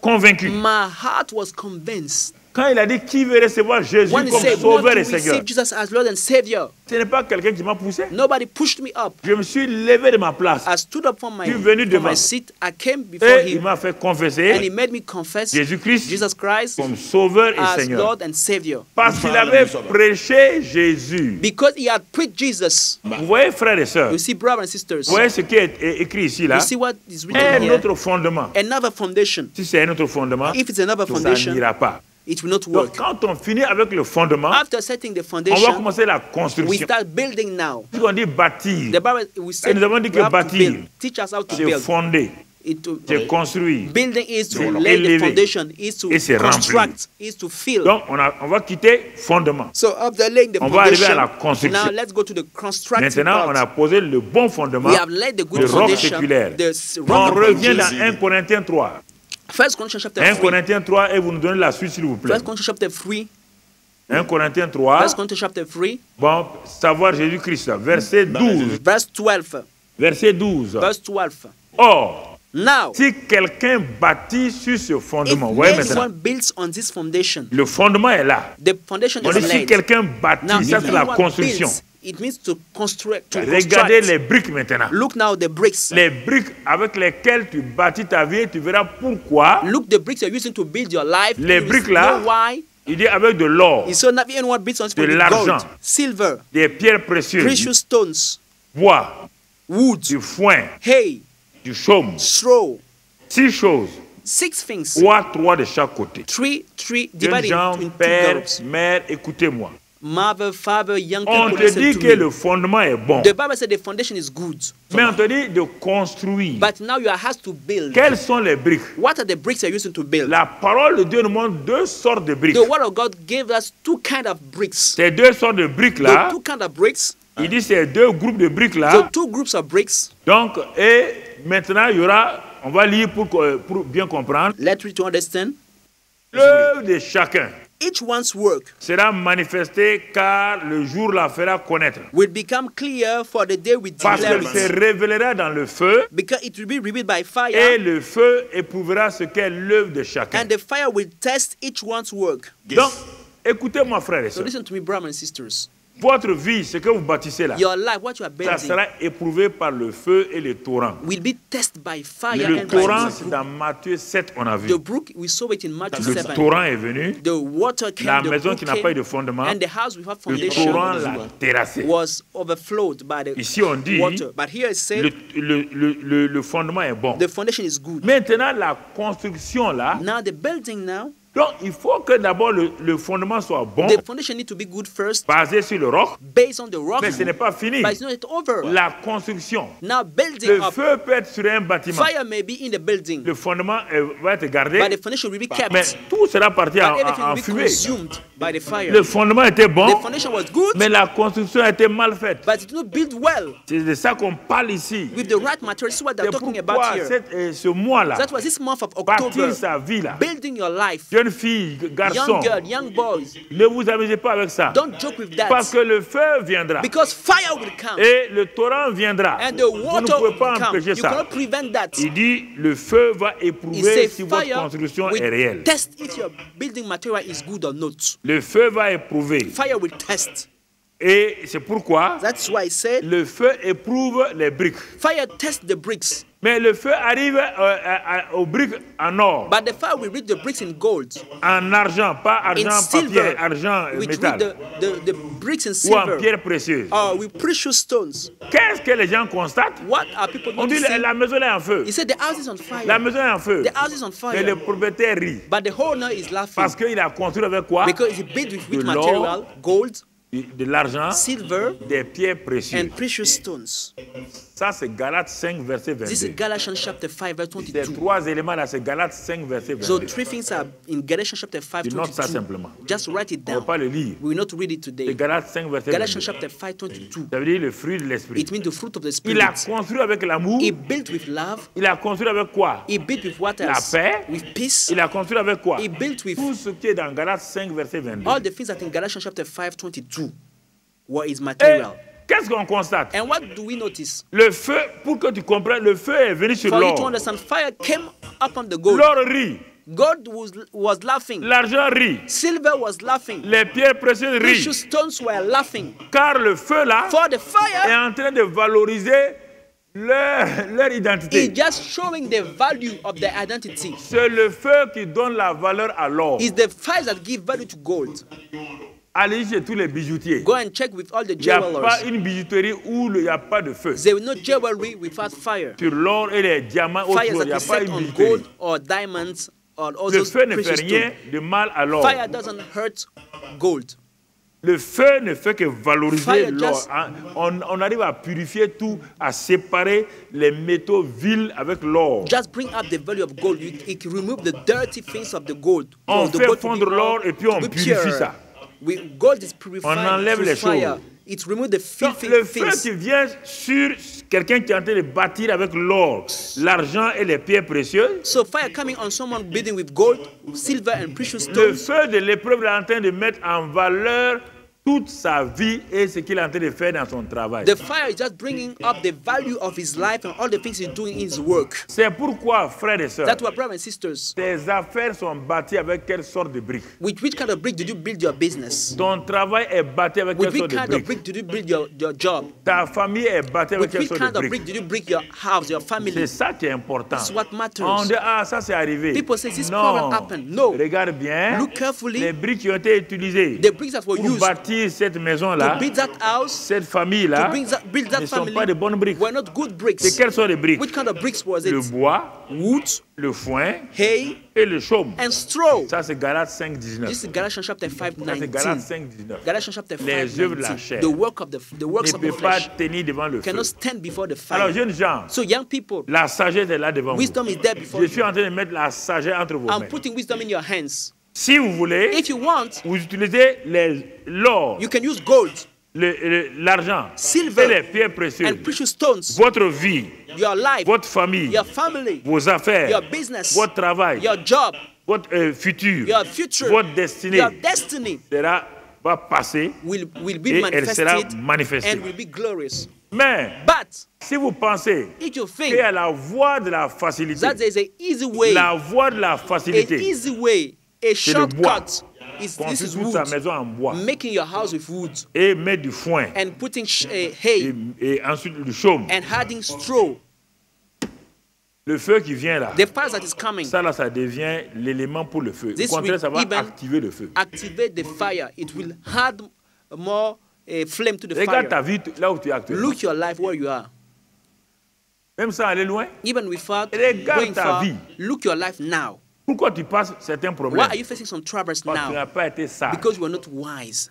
convaincu. My heart was convinced Quand il a dit qui veut recevoir Jésus When he comme said, sauveur want et to Seigneur, receive Jesus as Lord and Savior, ce n'est pas quelqu'un qui m'a poussé. nobody pushed me up. Je me suis levé de ma place I stood up from Je suis venu my devant. seat. I came before et il him, m'a fait and he confesser made me confess Jésus-Christ Jesus Christ comme sauveur et as Seigneur. Lord and Savior. Parce qu'il avait prêché Jésus. Because he had preached Jesus. Vous voyez, frères et sœurs, You see, brothers and sisters, vous voyez ce qui est écrit ici, là, you see what is written un here? autre fondement. Another foundation. Si c'est un autre fondement, If it's another ça foundation, n'ira pas. it will not Donc, work. quand on finit avec le fondement, After setting the on va foundation, commencer la we construction. start building now. Si on dit bâtir, The Bible, we say, nous avons dit we que have to bâtir, build. Teach us how to c'est build. fonder, c'est construire. Building is to C'est lay the élever. foundation, is to Et c'est construct, is to fill. Donc, on va quitter fondement. So after laying the On va arriver à la foundation, construction. now let's go to the constructing Maintenant, on a part. posé le bon fondement, We have laid the good le roc foundation, séculaire. the On rock of revient dans ages. 1 Corinthiens 3. 1 Corinthians chapter 1 3. Corinthiens 3, et vous nous donnez la suite, s'il vous plaît. 1 Corinthians chapter 3. 1 Corinthiens 1 3, Corinthians chapter 3. bon, savoir Jésus-Christ, verset 12. Verse 12. Verset 12. Verse 12. Or, Now, si quelqu'un bâtit sur ce if fondement, vous voyez maintenant, anyone builds on this foundation, le fondement est là. the foundation On is dit si laid. quelqu'un Now, bâtit, ça if c'est la anyone construction. builds, it means to construct. Regardez les briques maintenant. Look now the bricks. Les briques avec lesquelles tu bâtis ta vie, tu verras pourquoi. Look the bricks you're using to build your life. Les You will briques là, know why. Il dit avec de l'or, It's so not anyone builds on de with l'argent, gold, silver, des pierres précieuses, precious stones, bois, wood, du foin, hay, du chaume. straw. 6 choses. 6 things. 3 de chaque côté. Three Jeunes divided gens, in two père, groups. mère, écoutez-moi. Mother, father, young On people, te listen dit to que me. le fondement est bon, The Bible said the foundation is good, mais on te dit de construire. but now you have to build. Quelles sont les briques? What are the bricks you're using to build? La parole de Dieu nous montre 2 sortes de briques. The Word of God gave us 2 kind of bricks. Ces 2 sortes de briques The là, 2 kind of bricks, il dit ces 2 groupes de briques the là. 2 groups of bricks. Donc, et maintenant il y aura, on va lire pour bien comprendre, Let's read to understand. l'œuvre de chacun Each one's work sera manifestée car le jour la fera connaître. will become clear for the day we Parce declare qu'elle se it. révélera dans le feu Because it will be revealed by et fire, le feu éprouvera ce qu'est l'œuvre de chacun. and the fire will test each one's work. Donc, écoutez-moi frères et So sœurs, listen to me, brothers and sisters. votre vie, ce que vous bâtissez là, Your life, what you are ça building, sera éprouvé par le feu et le torrent. will be tested by fire Le and torrent, by c'est dans Matthieu 7, on a vu. the brook. We saw it in Matthew Le 7. torrent est venu, The water came, la the maison brook qui n'a pas eu came, de fondement, and the house without le foundation torrent l'a terrassé. was overflowed by the Ici, on dit, water. But here it said le fondement est bon. the foundation is good. Maintenant, la construction là, Now the building now, donc il faut que d'abord le fondement soit bon, the foundation need to be good first, basé sur le roc, based on the rock, mais ce n'est pas fini. but it's not yet over. La construction, Now building le up, feu peut être sur un bâtiment, fire may be in the building, le fondement va être gardé, but the foundation will be kept. mais tout sera parti But everything en will be fumée. consumed by the fire. Le fondement était bon, The foundation was good, mais la construction a été mal faite. but it did not build well C'est de ça qu'on parle ici. with the right material. This is what they're C'est talking about pourquoi here. ce mois-là, That was this month of October, bâtir sa vie là, building your life. jeune fille, garçon, Young girl, young boys, ne vous amusez pas avec ça. don't joke with Parce that, que le feu viendra because fire will come et le torrent viendra. and the Vous ne water pouvez will pas come. empêcher You ça. cannot prevent that. Il dit, le feu va He éprouver said si votre fire construction est will réelle. test if your building material is good or not. Le feu va éprouver. Fire will test. Et c'est pourquoi That's why I said le feu éprouve les briques. fire test the bricks, Mais le feu arrive aux briques en or, but the fire will read the bricks in gold, en argent, pas in argent papier, silver, argent which métal, read the bricks in ou en silver, pierre précieuse. or with precious stones. Qu'est-ce que les gens constatent? What are people On dit noticing? la maison est en feu. He said the house is on fire. La maison est en feu. The house is on Et le fire. propriétaire rit. But the owner is laughing Parce qu'il a construit avec quoi? because he built with De material, gold, De l'argent, silver, des pierres précieuses. and precious stones. Ça, c'est Galates 5, verset This is 22. Galatians chapter 5, verse Ces 22. 3 éléments-là, c'est Galates 5, verset So 22. 3 things are in Galatians chapter 5, Tu notes ça 22. simplement. Just write it On ne va down. pas le lire. We will not read it C'est today. Galates 5, verset Galatians 22. chapter 5, 22. Ça veut dire le fruit de l'esprit. It means the fruit of the Il a Spirit. construit avec l'amour. He built with love. Il a construit avec quoi? He built with what La else? paix. With peace. Il a construit avec quoi? He built with Tout ce qui est dans Galates 5, verset 22. all the things that in Galatians chapter 5, 22 were his Et material. qu'est-ce qu'on constate? And what do we notice? Le feu, pour que tu comprennes, le feu est venu sur For you to l'or. understand, fire came upon the gold. L'or rit. Gold was laughing. L'argent rit. Silver was laughing. Les pierres précieuses Precious rient. stones were laughing. Car le feu là For the est fire en train de valoriser leur identité. is just showing the value of their identity. C'est le feu qui donne la valeur à l'or. It's the fires that give value to gold. Allez chez tous les bijoutiers. Go and check with all the Il n'y a pas jewelers. une bijouterie où il n'y a pas de feu. There is no jewelry without fire. Sur l'or et les diamants Fires autour, il n'y that a is pas set une on bijouterie. gold or diamonds or all Le those feu ne fait precious rien stones. de mal à l'or. Fire doesn't hurt gold. Le feu ne fait que valoriser Fire l'or. just- On arrive à purifier tout, à séparer les métaux vils avec l'or. Just bring up the value of gold. It can remove the dirty things of the gold. On the fait gold to fondre be l'or more- et puis on to be purifie pure. ça. Gold is purified On enlève through les fire. choses. It removes the Donc, filthy le feu things. qui vient sur quelqu'un qui est en train de bâtir avec l'or, l'argent et les pierres précieuses, So fire coming on someone building with gold, silver and precious le stones. feu de l'épreuve est en train de mettre en valeur toute sa vie et ce qu'il est en train de faire dans son travail. The fire is just bringing up the value of his life and all the things he's doing in his work. C'est pourquoi, frères et sœurs, That's why, brothers and sisters, tes affaires sont bâties avec quelle sorte de briques? with which kind of brick did you build your business? Ton travail est bâti avec With quelle which sorte de kind of briques? brick did you build your job? Ta famille est bâtie avec With quelle which sorte kind de of briques? brick did you brick your house, your family? C'est ça qui est important. This is what matters. On dit, ah, ça c'est arrivé. People say this Non. problem happened. No. Regarde bien. Look carefully. Les briques qui ont été utilisées The bricks that were pour used bâtir cette to maison-là, build that house, cette famille-là, to build that ne sont family, pas de bonnes briques. were not good C'est bricks. quelles sont les briques? Which kind of bricks was Le it? bois, Wood, le foin hay, et le chaume. and straw. Ça, c'est Galates 5, 19. This is Galatians chapter Ça, c'est 5:19. Galates 5, 19. Galatians chapter Les œuvres de la 5:19. chair The works of Ne the peut pas flesh tenir devant le feu. cannot stand before the Alors, fire. jeunes gens, So young people, la sagesse est là devant vous. wisdom is there before Je suis you. en train de mettre la sagesse entre vos I'm mains. putting wisdom in your hands. Si vous voulez, If you want, vous utilisez l'or, you can use gold, l'argent silver, et les pierres précieuses. and precious stones. Votre vie, Your life, votre famille, your family, vos affaires, your business, votre travail, your job, votre futur, your future, votre destinée your destiny va passer. will be Et elle sera manifested manifestée. and will be glorious. Mais But si vous pensez if you qu'il y a think la voie de la facilité, that there is an easy way, la voie de la an facilité, easy way, a c'est le bois. shortcut, this construire is toute sa wood, maison en bois making your house with wood et mettre du foin and putting hay et ensuite du chaume. and adding straw. Le feu qui vient là, The fire that is coming, ça là, ça devient l'élément pour le feu. Au This contraire, will ça va even activer le feu. activate the fire. It will add more flame to the Regarde ta fire. vie là où tu es actuellement. Look your life where you are. Même sans aller loin, Even without Regarde going ta far, vie. look your life now. pourquoi tu passes certains Why problèmes? are you facing some troubles Parce que tu now? n'as pas été sage. Because you are not wise.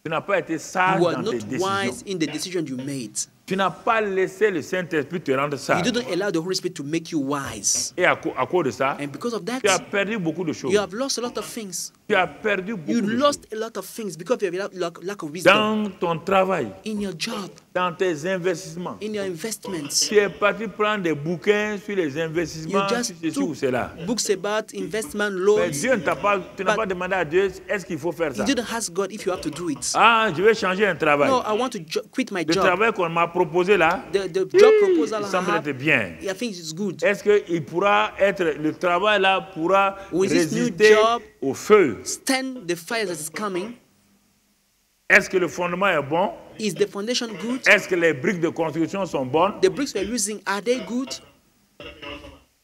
Tu n'as pas été sage You are dans tes not décisions. wise in the decision you made. Tu n'as pas laissé le Saint-Esprit te rendre You sage. didn't allow the Holy Spirit to make you wise. Et à cause de ça, And because of that, tu as perdu beaucoup de choses. you have lost a lot of things. Tu as perdu beaucoup You de choses. lost a lot of things because of your lack of wisdom Dans ton travail, in your job, dans tes investissements. in your investments. Tu es parti prendre des bouquins sur les You investissements, sur just ceci ou cela. took books about investment Mais loans. Dieu ne t'a pas, tu n'as But- pas demandé à Dieu, est-ce qu'il faut faire You ça? didn't ask God if you have to do it. Ah, je vais changer un travail. No, I want to quit my Le job. travail qu'on m'a proposé là, The job proposal il I semble have, être bien. I think it's good. Est-ce que il pourra être, le travail là pourra With this new résister job- au feu? Stand the fire that is coming. Est-ce que le fondement est bon? Is the foundation good? Est-ce que les briques de construction sont bonnes? The bricks we're using, are they good?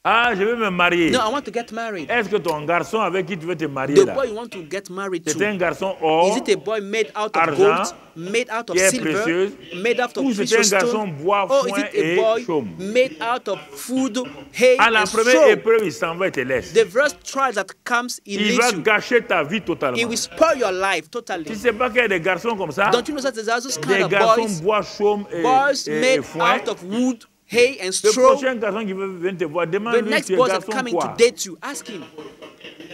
Ah, je vais me marier. No, I want to get married. Est-ce que ton garçon avec qui tu veux te marier The là, boy you want to get married c'est un to, garçon or, is it a boy made out of argent, gold, made out of pierre silver, précieuse, made out of ou c'est un precious garçon stone, bois, or is foin it a et boy chaume? made out of food, hay, À la and première straw? épreuve, il s'en va et te laisse. The first trial that comes, he Il va leaves you. gâcher ta vie It totalement. will spoil your life Tu totally. ne sais pas qu'il y a des garçons comme ça, Don't you know that there's those des kind of garçons boys, bois, chaume et made foin. out of wood, hay, and Le straw? prochain garçon qui veut venir te voir, The demande-lui next tu es boy that's garçon coming quoi. to date you, ask him,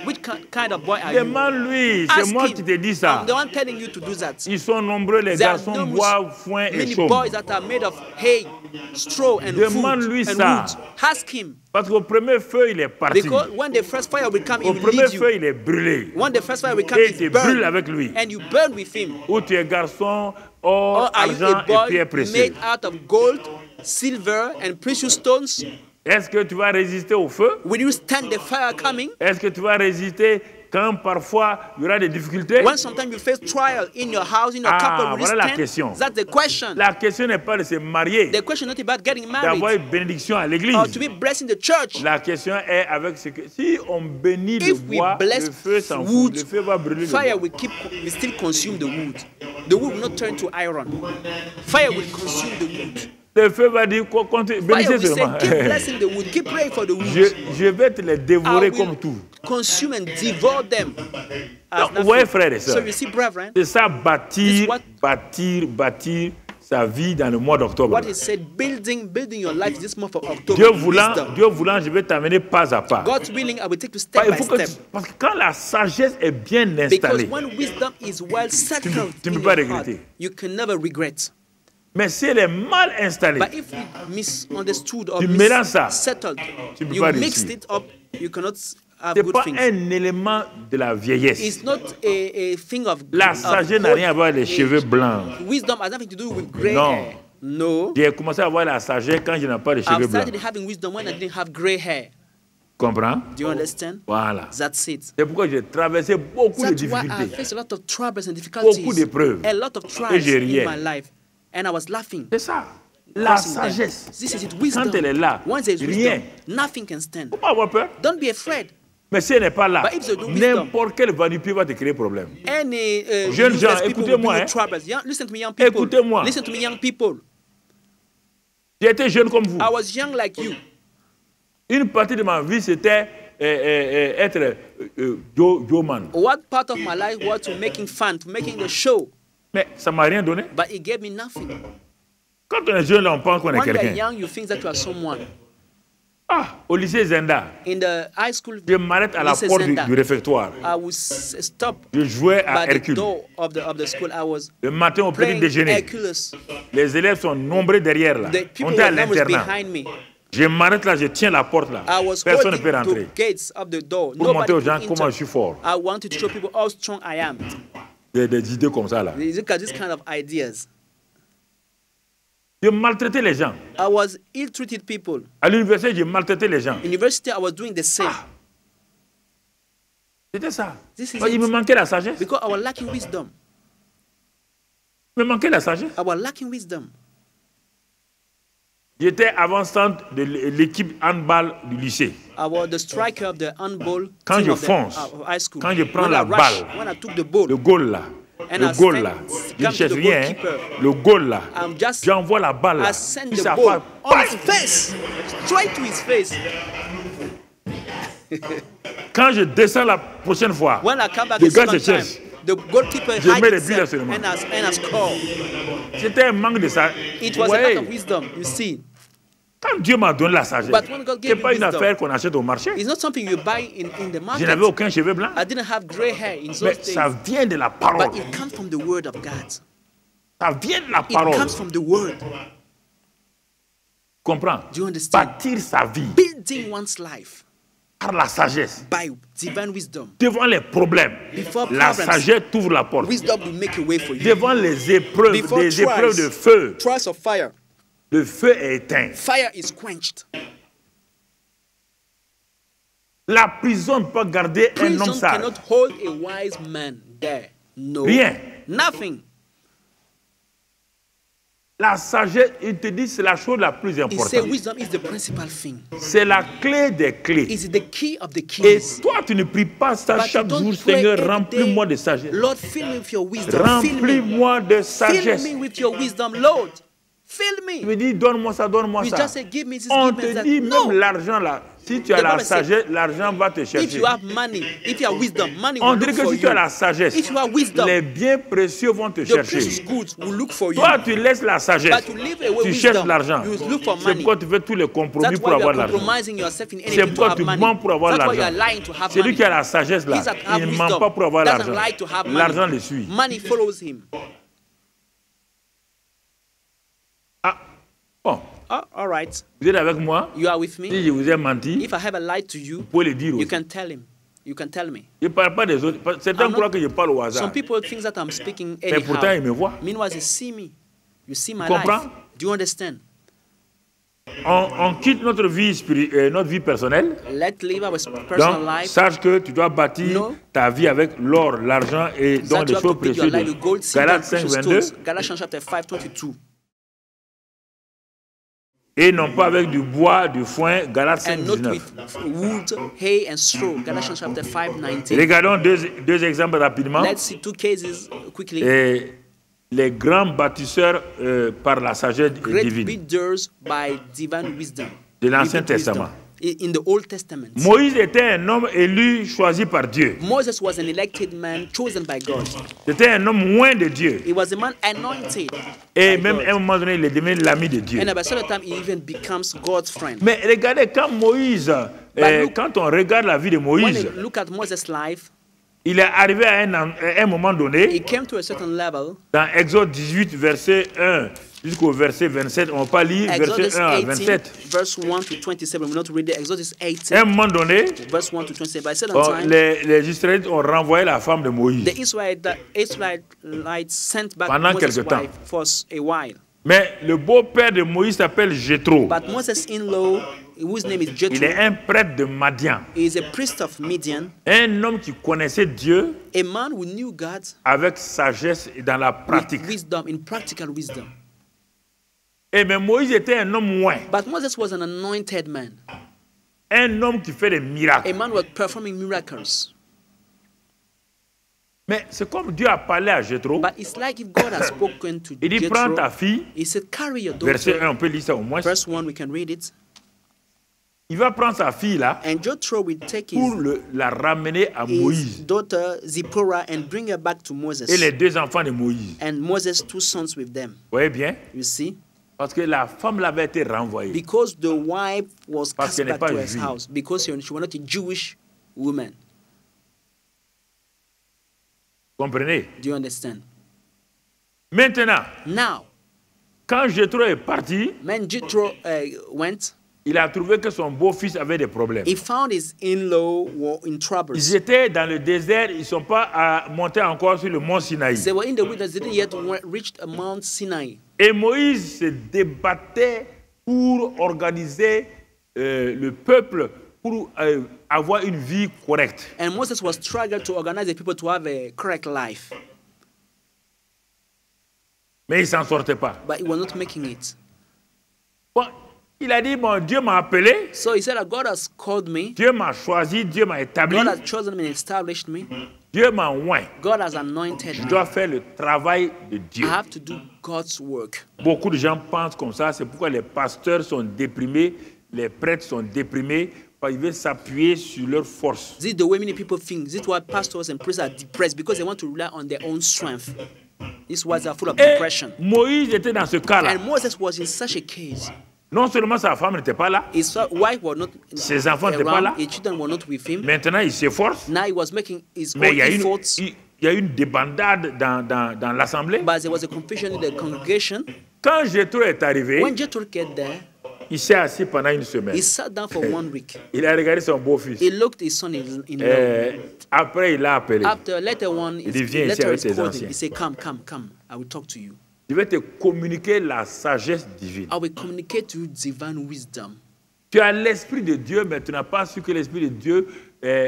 which kind of boy are you? Demande-lui, c'est Ask moi him. qui te dis ça. I'm the one telling you to do that. Ils sont nombreux les There are garçons numerous bois, foin et many chaume. boys that are made of hay, straw, and Demande-lui food and ça. wood. Ask him, Parce qu'au premier feu, il est parti. because when the first fire will come, Au it will premier lead feu, you. il est brûlé. When the first fire will come, Et it's tu brûles burned, avec lui. and you burn with him. Ou tu es garçon, or, Or are you argent a et pierres boy précieuses. made out of gold, silver, and precious stones? Est-ce que tu vas résister au feu? Will you stand the fire coming? Est-ce que tu vas résister quand parfois il y aura des difficultés? When sometimes you face trial in your house, in your couple, will you voilà la stand? question. That's the question. La question n'est pas de se marier, The question is not about getting d'avoir married une bénédiction à or l'église. to be blessed in the church. La question est avec ce que si on bénit le If we bois, le bless feu s'en fout, wood, le feu va brûler le fire bois. will still consume the wood. The wood will not turn to iron. Fire will consume the wood. Le feu va dire Fire bénissez will say, seulement. keep blessing the wood, keep praying for the wood. Je vais te les dévorer I comme will tout. consume and devour them. as Donc, nothing. vous voyez, frères et So sœurs, you see, brethren, c'est ça This bâtir sa vie dans le mois d'octobre. what is said, building your life this month of October. Dieu Wisdom. voulant, je vais t'amener pas à pas. God's willing, I will take you step Il by faut que step. parce que quand la sagesse est bien Because installée, when wisdom is well settled tu ne in peux pas your heart, regretter. you can never regret. mais si elle est mal installée, But if you misunderstood or Tu mélanges ça. settled, Tu peux you pas mixed réussir. it up, you cannot have c'est good pas things. un élément de la vieillesse. It's not a thing of La of sagesse n'a old rien à voir avec les age. cheveux blancs. Wisdom has nothing to do with gray Non. hair. No. J'ai commencé à avoir la sagesse quand je n'ai pas de I've cheveux blancs. started having wisdom when I didn't have gray hair. Comprends? Do you understand? Voilà. That's it. C'est pourquoi j'ai traversé beaucoup de That's why I difficultés. faced a lot of troubles and Beaucoup difficulties. d'épreuves. A lot of trials j'ai in riais. my life. And I was laughing. C'est ça. La crossing them. sagesse. This is it. Wisdom. Quand elle est là, Once there is rien. wisdom, nothing can stand. Faut pas avoir peur. Don't be afraid. Mais si elle n'est pas là, But if there's no wisdom, n'importe quel vanité va te créer problème. Any Jeunes useless gens, people will écoutez-moi, bring you hein. troubles. Listen to me, young people. Écoutez-moi. Listen to me, young people. J'ai été jeune comme vous. I was young like you. Une partie de ma vie, c'était être Joe Man. What part of my life was to making fun, to making the show, Mais ça ne m'a rien donné. but it gave me nothing. Quand on est jeune, là, on pense qu'on est When you are quelqu'un. young, you think that you are someone. Ah, au lycée Zenda, In the high school, je m'arrête à la Lycée porte Zenda. du réfectoire. I would stop Je jouais à by the Hercule. door of the school. I was Le matin au petit playing déjeuner, Hercules. les élèves sont nombreux derrière là. The On people était à were numbers l'internat. behind me. Je m'arrête là, je tiens la porte là. I was Personne ne holding peut rentrer. the gates of the door. Pour montrer aux gens could comment enter. je suis fort. I wanted to show people how strong I am. Des idées comme ça là. Look at this kind of ideas. Je maltraitais les gens. I was ill-treated people. À l'université, je maltraitais les gens. University, I was doing the same. C'était ça. This is Il me it. manquait la sagesse. Because I was lacking wisdom. Il me manquait la sagesse. I was lacking wisdom. J'étais avant-centre de l'équipe handball du lycée. I was the striker of the handball Quand team je of the fonce, high school. quand je prends When la I rushed, balle, when I took the ball, Le goal là. And Le I goal stand- là. Je ne come to cherche the rien. Hein. goalkeeper. Le goal là. I'm just- J'envoie la balle là. I sent Puis the ça ball part. on his face, straight to his face. Quand je descends la prochaine fois, When I come back le the gars se second time, cherche. the goalkeeper Je hid mets les buts là himself seulement. and I scored. C'était un manque de ça. It was a Ouais. lack of wisdom, you see. Quand Dieu m'a donné la sagesse, But when God ce gave n'est pas you une wisdom, affaire qu'on achète au marché. It's not something you buy in the Je market. n'avais aucun cheveu blanc. I didn't have gray hair in those Mais days. ça vient de la parole. But it comes from the word of God. Ça vient de la It parole. comes from the word. Comprends? Do you understand? Bâtir sa vie Building one's life par la sagesse. by divine wisdom. Devant les problèmes, Before la problems, sagesse t'ouvre la porte. Wisdom will make a way for you. Devant les épreuves, Before des trials, épreuves de feu, Trials of fire. le feu est éteint. Fire is quenched. La prison ne peut pas garder un homme Prison sage. cannot hold a wise man there. No. Rien. Nothing. La sagesse, il te dit, c'est la chose la plus He said importante. wisdom is the principal thing. C'est la clé des clés. It's the key of the Et keys. toi, tu ne pries pas ça But you chaque don't jour, pray Seigneur, every remplis-moi day. de sagesse. Lord, fill me with your wisdom. Fill me. Remplis-moi de Fill sagesse. me with your wisdom, Lord. Fill Tu me. me dis, donne-moi ça, donne-moi You ça. just say, give me this, On give me te that. dit, No. même l'argent là, si tu as The la Bible says, sagesse, l'argent va te If chercher. you have money, if you have wisdom, money will On look dirait que for si tu as you. la sagesse, If you have wisdom, les biens précieux vont te the chercher. precious goods will look for you. Toi, tu laisses la sagesse. But you leave away Tu wisdom. cherches l'argent. You look for C'est money. pourquoi tu fais tous les compromis That's pour why you avoir are l'argent. compromising yourself in C'est anything to pourquoi have tu money. mens pour avoir That's why you are l'argent. lying to have Celui money. qui a la sagesse là, He that have il ne ment wisdom pas pour avoir doesn't l'argent. lie to have money. L'argent le suit. Money follows him. Ah, bon, Oh, all right. vous êtes avec moi? You are with Si me. je vous ai menti, If I have lied to you, vous pouvez le dire you aussi. can tell him. You can tell me. Je ne parle pas des autres. Certains I'm not- croient que je parle au hasard. Some people think that I'm speaking Mais pourtant, ils anyhow. me voient. Meanwhile, they see me. You see my Comprends? life. Do you understand? on quitte notre vie personnelle. Let's live our personal Donc, life. sache que tu dois bâtir ta vie avec l'or, l'argent et donc des choses précieuses. Galates 5, 22. Galatians chapter 5, 22. Et non pas avec du bois, du foin. Galates 5, And not 19. with wood, hay, and straw. Galatians chapter 5, 19. Regardons deux exemples rapidement. Let's see two cases quickly. Et les grands bâtisseurs par la sagesse Great divine builders by divine wisdom. de l'Ancien Divine wisdom. Testament. In the Old Testament. Moïse était un homme élu, choisi par Dieu. Moses was an elected man chosen by God. C'était un homme loin de Dieu. He was a man anointed. Et by même God. à un moment donné, il est devenu l'ami de Dieu. And by certain time, he even becomes God's friend. Mais regardez, quand Moïse, quand on regarde la vie de When Moïse, you look at Moses' life, il est arrivé à un moment he donné, came to a certain level. dans Exode 18, verset 1 jusqu'au verset 27, on ne va pas lire Exodus verset 1 à 18, 27. verse 1 to 27. We will not read it. Exodus À 18, un moment donné, verse 1 to 27. By a certain oh, time, les Israélites ont renvoyé la femme de Moïse. the Israelites sent back Pendant Moses' quelque temps. wife for a while. Mais le beau-père de Moïse s'appelle Jéthro. But Moses' in-law, whose name is Il Jethro, est un prêtre de Madian. is a priest of Midian, Un homme qui connaissait Dieu a man who knew God avec sagesse et dans la pratique. with wisdom, in practical wisdom. Et mais Moïse était un homme loin. But Moses was an anointed man, Un homme qui fait des miracles. a man who was performing miracles. Mais c'est comme Dieu a parlé à Jéthro. But it's like if God has spoken to Il dit, prends ta Jethro, fille. he said, carry your Verset 1, daughter. on peut lire ça au moins. Verse 1, we can read it. Il va prendre sa fille là And Jethro will take pour his la ramener à Moïse. daughter Zipporah and bring her back to Et Moses. les deux enfants de Moïse. And Moses' two sons with them. Vous voyez bien? You see? Parce que la femme l'avait été renvoyée. Because the wife was Parce cast qu'elle n'est back pas to his juive. house. Because she was not a Jewish woman. Comprenez? Do you understand? Maintenant, Now, quand Jéthro est parti, when Jethro went, il a trouvé que son beau-fils avait des problèmes. he found his in-law were in troubles. Ils étaient dans le désert, ils ne sont pas montés encore sur le mont Sinaï. They were in the wilderness, they didn't yet reach Mount Sinai. Et Moïse se débattait pour organiser le peuple, pour avoir une vie correcte. And Moses was struggling to organize the people to have a correct life. Mais il ne s'en sortait pas. But he was not making it. Bon, il a dit, bon, Dieu m'a appelé, So he said that God has called me. Dieu m'a choisi, Dieu m'a établi, God has chosen me and established me. Dieu m'a oint. God has anointed Je me. dois faire le travail de Dieu. I have to do God's work. Beaucoup de gens pensent comme ça, c'est pourquoi les pasteurs sont déprimés, les prêtres sont déprimés, parce qu'ils veulent s'appuyer sur leur force. This is the way many people think. This is why pastors and priests are depressed, because they want to rely on their own strength. This is why they are full of Et depression. Moïse était dans ce cas-là. And Moses was in such a case. Non seulement sa femme n'était pas là, His wife was not ses enfants n'étaient pas là. around, his children were not with him. Maintenant il s'efforce, Now he was making his mais own efforts. il y a une débandade dans l'assemblée. But there was a confusion in the congregation. Quand Jéthro est arrivé, When Jethro get there, il s'est assis pendant une semaine. he sat down for 1 week. Il a regardé son beau-fils. He looked his son in law. Après, il l'a appelé. After later on, Il dit, viens ici avec tes called him. anciens. He said, come, I will talk to you. Je vais te communiquer la sagesse divine. I will communicate to you divine wisdom. Tu as l'Esprit de Dieu, mais tu n'as pas su que l'Esprit de Dieu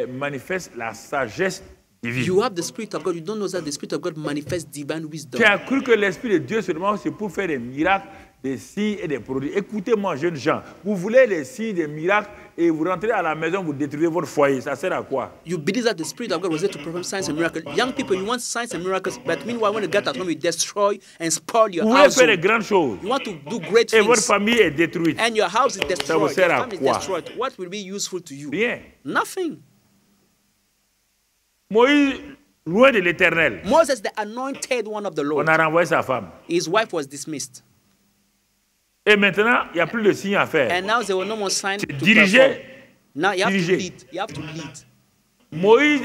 manifeste la sagesse divine. You have the Spirit of God. You don't know that the Spirit of God manifests divine wisdom. Tu as cru que l'Esprit de Dieu seulement c'est pour faire des miracles, des signes et des produits. Écoutez-moi, jeunes gens, vous voulez des signes, des miracles et vous rentrez à la maison, vous détruisez votre foyer. Ça sert à quoi? You believe that the Spirit of God was there to perform signs and miracles. Young people, you want signs and miracles, but meanwhile, when you get at home, you destroy and spoil your Vous voulez faire des house. grandes choses You want to do great et votre things, famille est détruite. and your house is destroyed. Your sert à family is quoi? destroyed. What will be useful to you? Rien. Nothing. Moïse, loin de l'Éternel, Moses, the anointed one of the on Lord, a renvoyé sa femme. his wife was dismissed. Et maintenant, il n'y a plus de signes à faire. And now there were no more signs to Diriger. perform. Now you have to Diriger. lead. You have to lead. Moïse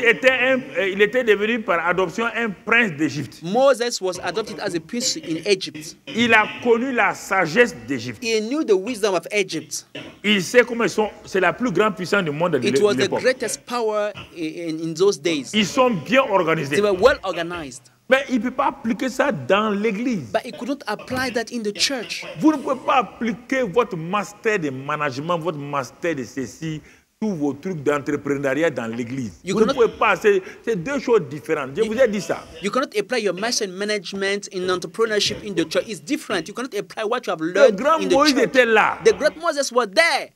il était devenu par adoption un prince d'Égypte. Moses was adopted as a prince in Egypt. Il a connu la sagesse d'Égypte. He knew the wisdom of Egypt. Il sait comment c'est la plus grande puissance du monde de It was the l'époque. greatest power in those days. Ils sont bien organisés. They were well organized. Mais il ne peut pas appliquer ça dans l'église. But he could not apply that in the church. Vous ne pouvez pas appliquer votre master de management, votre master de ceci, tous vos trucs d'entrepreneuriat dans l'église. Vous ne pouvez pas, c'est deux choses différentes. Je vous ai dit ça. You cannot apply your master in management in entrepreneurship in the church. It's different. You cannot apply what you have learned Le grand in Moïse the church. était là. The great Moses was there.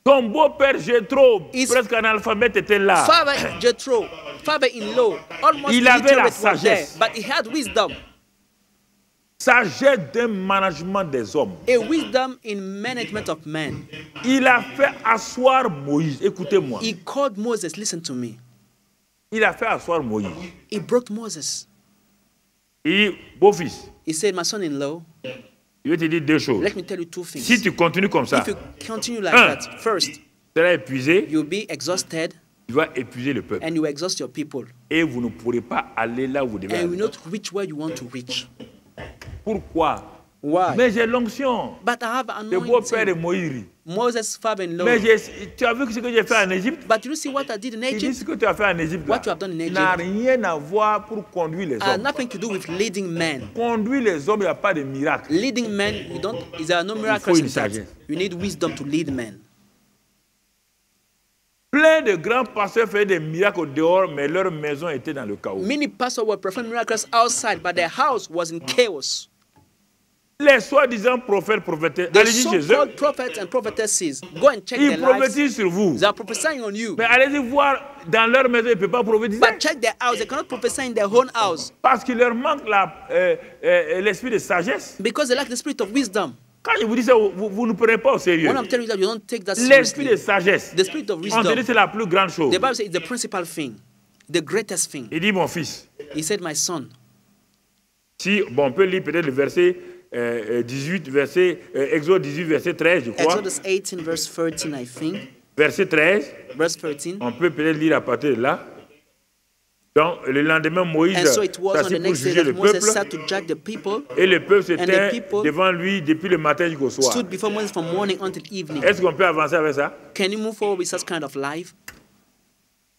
Ton beau-père Jéthro, presque analphabète, était là. Father Jethro, father-in-law, almost Il avait la illiterate was there, sagesse. but he had wisdom. Sagesse d'un management des hommes. A wisdom in management of men. Il a fait asseoir Moïse. Écoutez-moi. He called Moses, listen to me. Il a fait asseoir Moïse. He brought Moses. Et beau-fils, He said, my son-in-law, je vais te dire deux choses. let me tell you two things. Si tu continues comme ça, If you continue like Un. that, first, tu seras épuisé, you'll be exhausted tu vas épuiser le peuple. and you exhaust your people. Et vous ne pourrez pas aller là où vous devez And you will aller. not reach where you want to reach. Pourquoi? Why? Mais j'ai l'onction. But I have Le beau-père de anointing. Moïse. Moses' father-in-law. Mais tu as vu ce que j'ai fait en Égypte? But you see what I did in Il dit Egypt? ce que tu as fait en Égypte What you have done in n'a Egypt rien à voir pour conduire les had hommes. nothing to do with leading men. Conduire les hommes, il n'y a pas de miracle. Leading men, you don't. There are no miracles une in that. sagesse. You need wisdom to lead men. Plein de grands pasteurs faisaient des miracles au dehors, mais leur maison était dans le chaos. Many pastors were performing miracles outside, but their house was in chaos. Les soi-disant prophètes, prophétesses, The allez-y chez eux, so-called prophets and prophetesses, go and check ils their lives. prophétisent sur vous. They are prophesying on you. Mais allez-y voir dans leur maison, ils ne peuvent pas prophétiser. But check their house. They cannot prophesy in their own house Parce qu'il leur manque l'esprit de sagesse. because they lack the spirit of wisdom. Quand je vous dis ça, vous ne prenez pas au sérieux. When I'm telling you that, you don't take that L'esprit de seriously. sagesse, The spirit of on te wisdom. dit c'est la plus grande chose. The Bible says it's the principal thing, the greatest thing. Il dit, mon fils, He said, my son. si, bon, on peut lire peut-être le verset 18, Exode 18, verset 13, je crois. Exodus 18, verse 13, I think. Verset 13, Verse 13. on peut peut-être lire à partir de là. Donc, le lendemain, Moïse And so it was on the s'assit pour next day juger le that Moses peuple. sat to judge the people, Et le peuple se and the tint people devant lui depuis le matin jusqu'au soir. stood before Moses from morning until evening. Est-ce qu'on peut avancer avec ça? Can you move forward with such kind of life?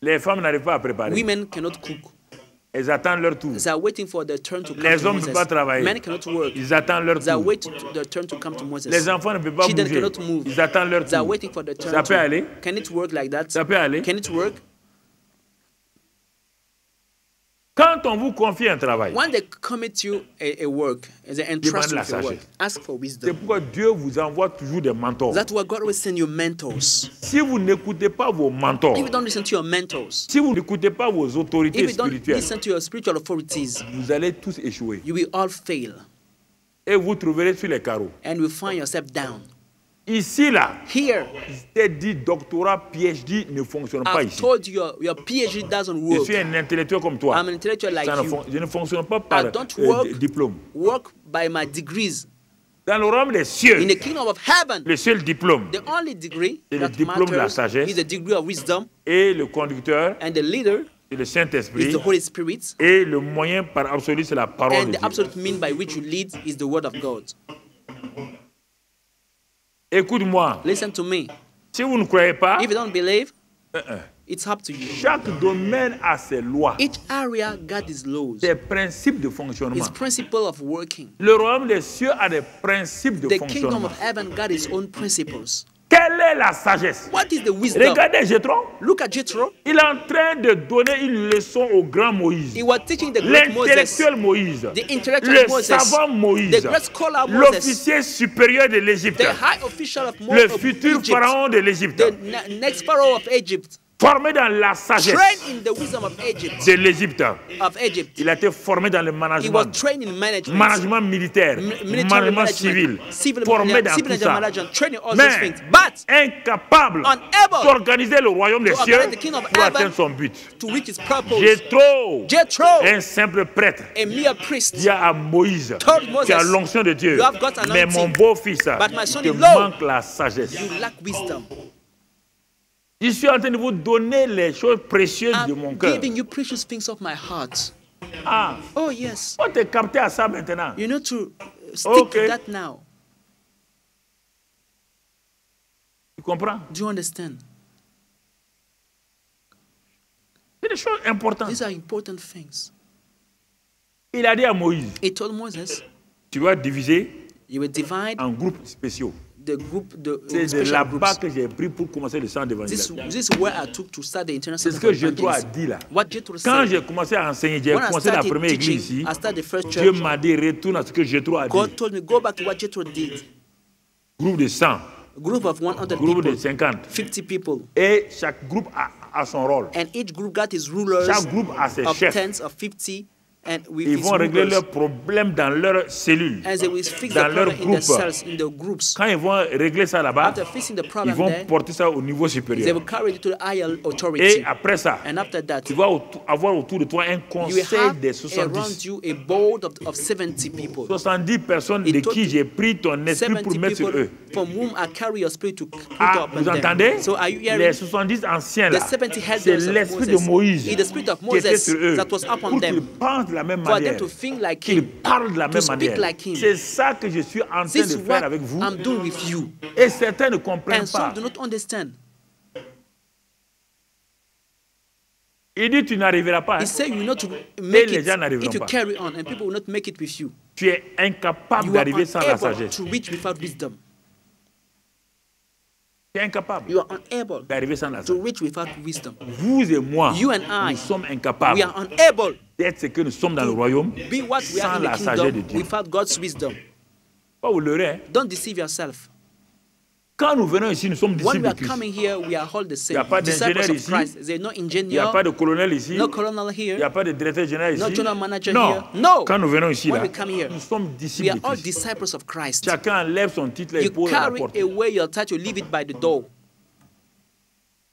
Les femmes n'arrivent pas à préparer. Women cannot cook. Elles attendent leur tour. They are waiting for their turn to come Les to hommes ne peuvent pas Moses. travailler. Men cannot work. Ils attendent leur They are tour. waiting for their turn to come to Moses. Les enfants ne peuvent pas Children bouger. cannot move. Ils attendent leur They are tour. waiting for their turn. Ça peut aller? Can it work like that? Ça peut aller? Can it work? Quand on vous confie un travail, When they commit you a work, they entrust Demande la you with your work, sagesse. ask for c'est wisdom. pourquoi Dieu vous envoie toujours des mentors. That's why God will send you mentors. Si vous n'écoutez pas vos mentors, If you don't listen to your mentors, si vous n'écoutez pas vos autorités if you don't spirituelles, listen to your spiritual authorities, vous allez tous échouer. you will all fail Et vous trouverez sur les carreaux. and will find yourself down. Ici, là, Here, c'est dit doctorat, PhD ne fonctionne pas I've ici. told you your PhD doesn't Je work. suis un intellectuel comme toi. I'm an intellectual like Ça ne you. je ne fonctionne pas par I don't work. diplôme. Work by my degrees. Dans le royaume des cieux, In the kingdom of heaven, le seul diplôme the only degree C'est le that diplôme de la matters sagesse. is the degree of wisdom, et le conducteur, and the leader c'est le is Saint-Esprit. the Holy Spirit, Et le moyen par absolu, c'est la parole and de the Dieu. absolute mean by which you lead is the word of God. Écoute-moi, Listen to me. si vous ne croyez pas, If you don't believe, it's up to you. chaque domaine a ses lois, Each area got its laws, ses principes de fonctionnement. its principle of working. Le royaume des cieux a des principes de The kingdom fonctionnement. of heaven got its own principles. Quelle est la sagesse? What is the wisdom? Regardez Jéthro. Look at Jethro. Il est en train de donner une leçon au grand Moïse. He was teaching the great Moses, L'intellectuel Moïse. the intellectual Le Moses, savant Moïse. the great scholar Moses, L'officier supérieur de l'Égypte. the high official of Le of futur Egypt, pharaon de l'Égypte. the next pharaoh of Egypt, Formé dans la sagesse trained in the wisdom of de l'Égypte. Egypt. Il a été formé dans le He management. was trained in management, Management militaire. military Management civil. civil Formé dans civil tout ça. management, training all those Mais things, but incapable unable d'organiser le royaume des to cieux organize the kingdom of pour heaven atteindre son but. to reach his purpose. Jethro, un simple prêtre, a mere priest, dit à Moïse, told Moses, tu as l'onction de Dieu, you have got mais anointing, mon beau-fils, but my il te son-in-law, manque la sagesse. you lack wisdom. Je suis en train de vous donner les choses précieuses de mon I'm cœur. giving you precious things of my heart. Ah, Oh yes, on te capté à ça maintenant. you need to stick Okay. to that now. Tu comprends? Do you understand? C'est des choses importantes. These are important things. Il a dit à Moïse, He told Moses, tu vas diviser you will divide en groupes spéciaux. the group, the C'est de special là-bas groups. que j'ai pris pour commencer le centre d'évangélisation. This is where I took to start the international C'est ce center que for Jétro a evangelism. dit là. What Jethro Quand said, j'ai commencé à enseigner, j'ai when I commencé la started première église teaching, ici, I started the first Dieu church. m'a dit retourne à ce que Jétro a dit. God told me, go back to what Jethro did. Groupe de 100, A group of 100 groupe de people, 50. 50 people, Et chaque groupe a son rôle. and each group got his rulers Chaque groupe a ses of chefs. 10s, of 50, and with Ils his vont régler rulers. leurs problèmes dans leur cellule, And they will fix the dans leur problem in the groupe. cells, in the groups. Quand ils vont régler ça là-bas, After fixing the ils problem vont there, porter ça au niveau they supérieur. will carry it to the higher Et authority. après ça, And after that, tu vas avoir autour de toi un you will conseil have des around 70. you a board of 70 people. 70 personnes It de took qui j'ai pris ton esprit 70 pour mettre sur people eux. from whom I carry your spirit to put Ah, up on vous them. entendez? So are you hearing? Les 70 anciens The là, 70 c'est elders of l'esprit de Moses. Moïse It's the spirit of qui était Moses sur eux that was upon pour qu'ils them. pensent de la même For them manière, to think like qu'ils him. parlent de la to même speak manière. like him. C'est ça que je suis en train This de is faire what avec vous. I'm doing with you. Et certains ne comprennent And some pas. do not understand. Il dit tu n'arriveras pas. He hein. said you will not make les it gens n'arriveront if you pas. carry on, and people will not make it with you. Tu es incapable You are d'arriver sans la unable sagesse. to reach without wisdom. Tu es incapable You are unable d'arriver sans la to sagesse. reach without wisdom. Vous et moi, You and I, nous sommes We incapables are unable d'être ce que nous sommes dans le royaume be what we are sans in la the sagesse de kingdom Dieu. without God's wisdom. Pas vous leurrez. Hein. Don't deceive yourself. Quand nous venons ici, nous sommes When disciples we de are Christ. coming here, we are all the Il n'y a same. pas Disciples d'ingénieur of ici. Christ. There's no Il n'y a engineer, pas de colonel ici. no colonel Il n'y here. a pas de directeur général ici. No general manager non. here. No. Quand nous venons ici, When là, we come here, nous sommes We disciples are de all Christ. disciples of Christ. Chacun enlève son titre et You pose à la carry porte. away your title, leave it by the door.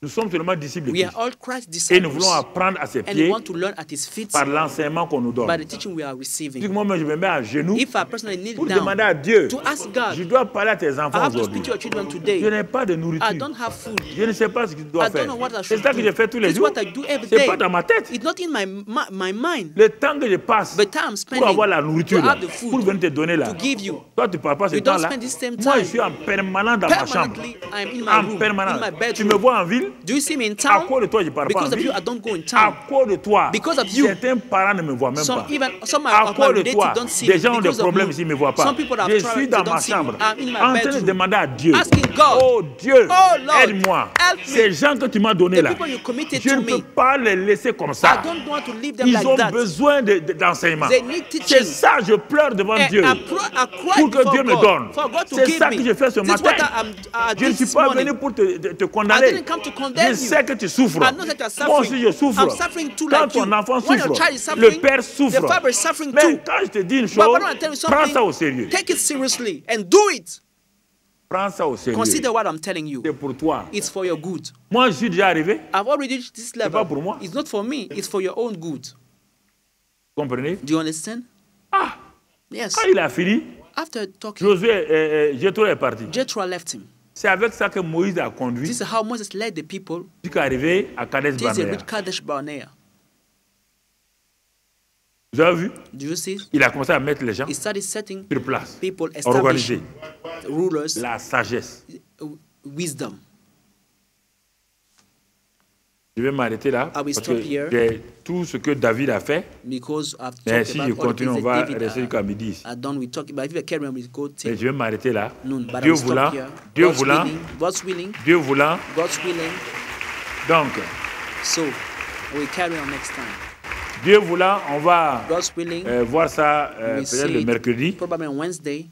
Nous sommes seulement disciples de We are Christ. all Christ Et nous disciples. voulons apprendre à ses And we pieds want to learn at his feet par l'enseignement qu'on nous donne. by the teaching we are receiving. Si moi, je me mets à genoux If I personally kneel pour down demander à Dieu, to ask God, je dois parler à tes I enfants have to aujourd'hui. speak to your children Je today. n'ai pas de nourriture. I don't have food. Je ne sais pas ce que je dois I don't faire. know what I C'est should ça que do. je fais tous les This is jours. what I do every C'est day. pas dans ma tête. It's not in my mind. Le temps que je passe The time pour spending avoir la nourriture, to là, have the food pour venir te donner là. to give you. Toi, tu ne parles pas ce You don't temps-là. spend this same Moi, je time. suis en permanent dans ma chambre. Permanently, I am in my En room, permanence. in my bedroom. Tu me vois en ville. Do you see me in À town? cause de toi, je ne parle pas en Because of ville. you, I don't go in À town. cause de toi, Because of you. certains parents ne me voient même pas. Some À of my cause de relatives toi, don't see des me. gens ont des Because of problèmes you. ici, ils ne me voient pas. Some people have Je tried, suis they dans don't ma see me. chambre, I'm in my en train de bedroom. demander à Dieu. Asking God, Oh Dieu, oh Lord, aide-moi. help me. Ces gens que tu m'as donnés The là, people you committed je to ne me, peux pas les laisser comme I ça. don't want to leave them Ils like ont that. besoin d'enseignement. They need C'est teaching. ça, je pleure devant And Dieu. I cry Pour que before Dieu me God, donne. for God to C'est give ça me. que je fais ce This is matin. what I Je ne did suis this pas morning. venu pour te I condamner. didn't come to condemn Je sais you. que tu souffres. I know that you are Moi suffering. aussi, je souffre. I'm suffering too Quand like you. ton enfant When your souffre, child is le suffering, père souffre. the father is suffering Mais too. quand je te dis une But chose, when I tell you prends ça au something, sérieux. take it seriously and do it. Prends ça au sérieux. Consider what I'm telling you. C'est pour toi. It's for your good. Moi, je suis déjà arrivé. I've already reached this level. pas pour moi. It's not for me. It's for your own good. Comprenez? Do you understand? Ah, Yes. quand il a fini, After talking, Josué, Jétro est parti. Jethro left him. C'est avec ça que Moïse a conduit This is how Moses led the people jusqu'à arriver à Kadesh till they Barnea. reached Kadesh Barnea. Vous avez vu? Do you see? Il a commencé à mettre les gens He started setting sur place, people, organisés. establishing rulers, La sagesse. wisdom. Je vais m'arrêter là I will parce stop que here. j'ai tout ce que David a fait. Because I've Mais talked si about je all the continue, on things va that David rester jusqu'à midi ici. are done. We talk, but if we carry on, we go Mais till je vais m'arrêter là. noon. But I Dieu will stop voulant, here. Dieu God's voulant, willing, God's willing, Dieu voulant. God's willing. Donc, So we'll carry on next time. Dieu voulant, on va God's willing. voir ça We'll peut-être see le it mercredi. probably on Wednesday.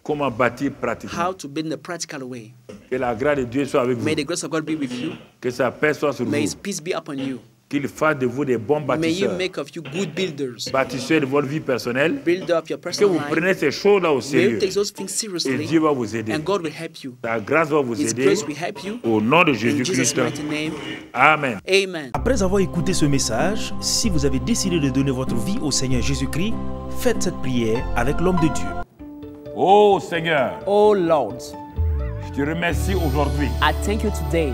Comment bâtir pratiquement. How to build in a practical way. Que la grâce de Dieu soit avec vous. May the grace of God be with you. Que sa paix soit sur May vous. His peace be upon you. Qu'il fasse de vous des bons May you bâtisseurs. make of you good builders. Bâtisseurs de votre vie personnelle. Build up your Que personal vous life. prenez ces choses-là au May you sérieux. take those things Et seriously, Dieu va vous aider. and God will help you. Sa grâce va vous His aider. grace will help you. Au nom de In Jesus' Jésus-Christ. mighty name, Amen. amen. Après avoir écouté ce message, si vous avez décidé de donner votre vie au Seigneur Jésus-Christ, faites cette prière avec l'homme de Dieu. Oh Seigneur, Oh Lord, je te remercie aujourd'hui I thank you today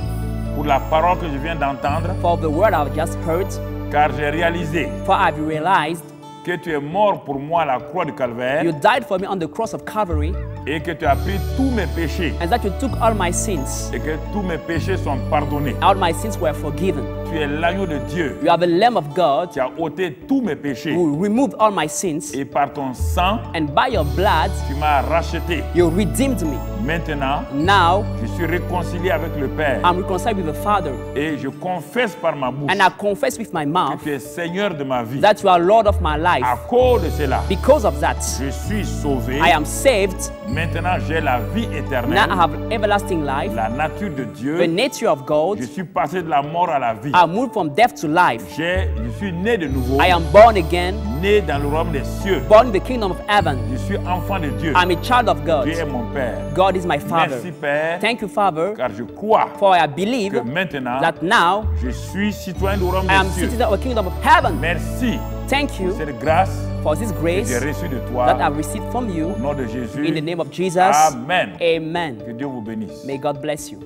pour la parole que je viens d'entendre, for the word I've just heard, car j'ai réalisé for I've realized que tu es mort pour moi à la croix du Calvaire You died for me on the cross of Calvary, et que tu as pris tous mes péchés and that you took all my sins. et que tous mes péchés sont pardonnés. All my sins were forgiven. Tu es l'agneau de Dieu You are the Lamb of God qui a ôté tous mes péchés who removed all my sins, et par ton sang, and by your blood, tu m'as racheté. you redeemed me. Maintenant, Now, je suis réconcilié avec le Père I'm reconciled with the Father, et je confesse par ma bouche and I confess with my que mouth tu es Seigneur de ma vie. that you are Lord of my life. À cause de cela, Because of that, je suis sauvé. I am saved. Maintenant, j'ai la vie Now I éternelle, have everlasting life, la nature de the Dieu. nature of God. Je suis passé de la mort à la vie. I moved from death to life. Je suis né de nouveau, I am born again, né dans le royaume des cieux. born in the kingdom of heaven. Je suis enfant de Dieu. I'm a child of God. Dieu est mon Père. God is my Father. Merci Père, Thank you, Father, car je crois for I believe que maintenant, that now je suis citoyen du royaume I am des cieux. citizen of the kingdom of heaven. Merci Thank you pour cette grâce for this que grace j'ai reçue de toi. that I've received from you. Au nom de Jésus. In the name of Jesus, Amen. amen. Que Dieu vous bénisse. May God bless you.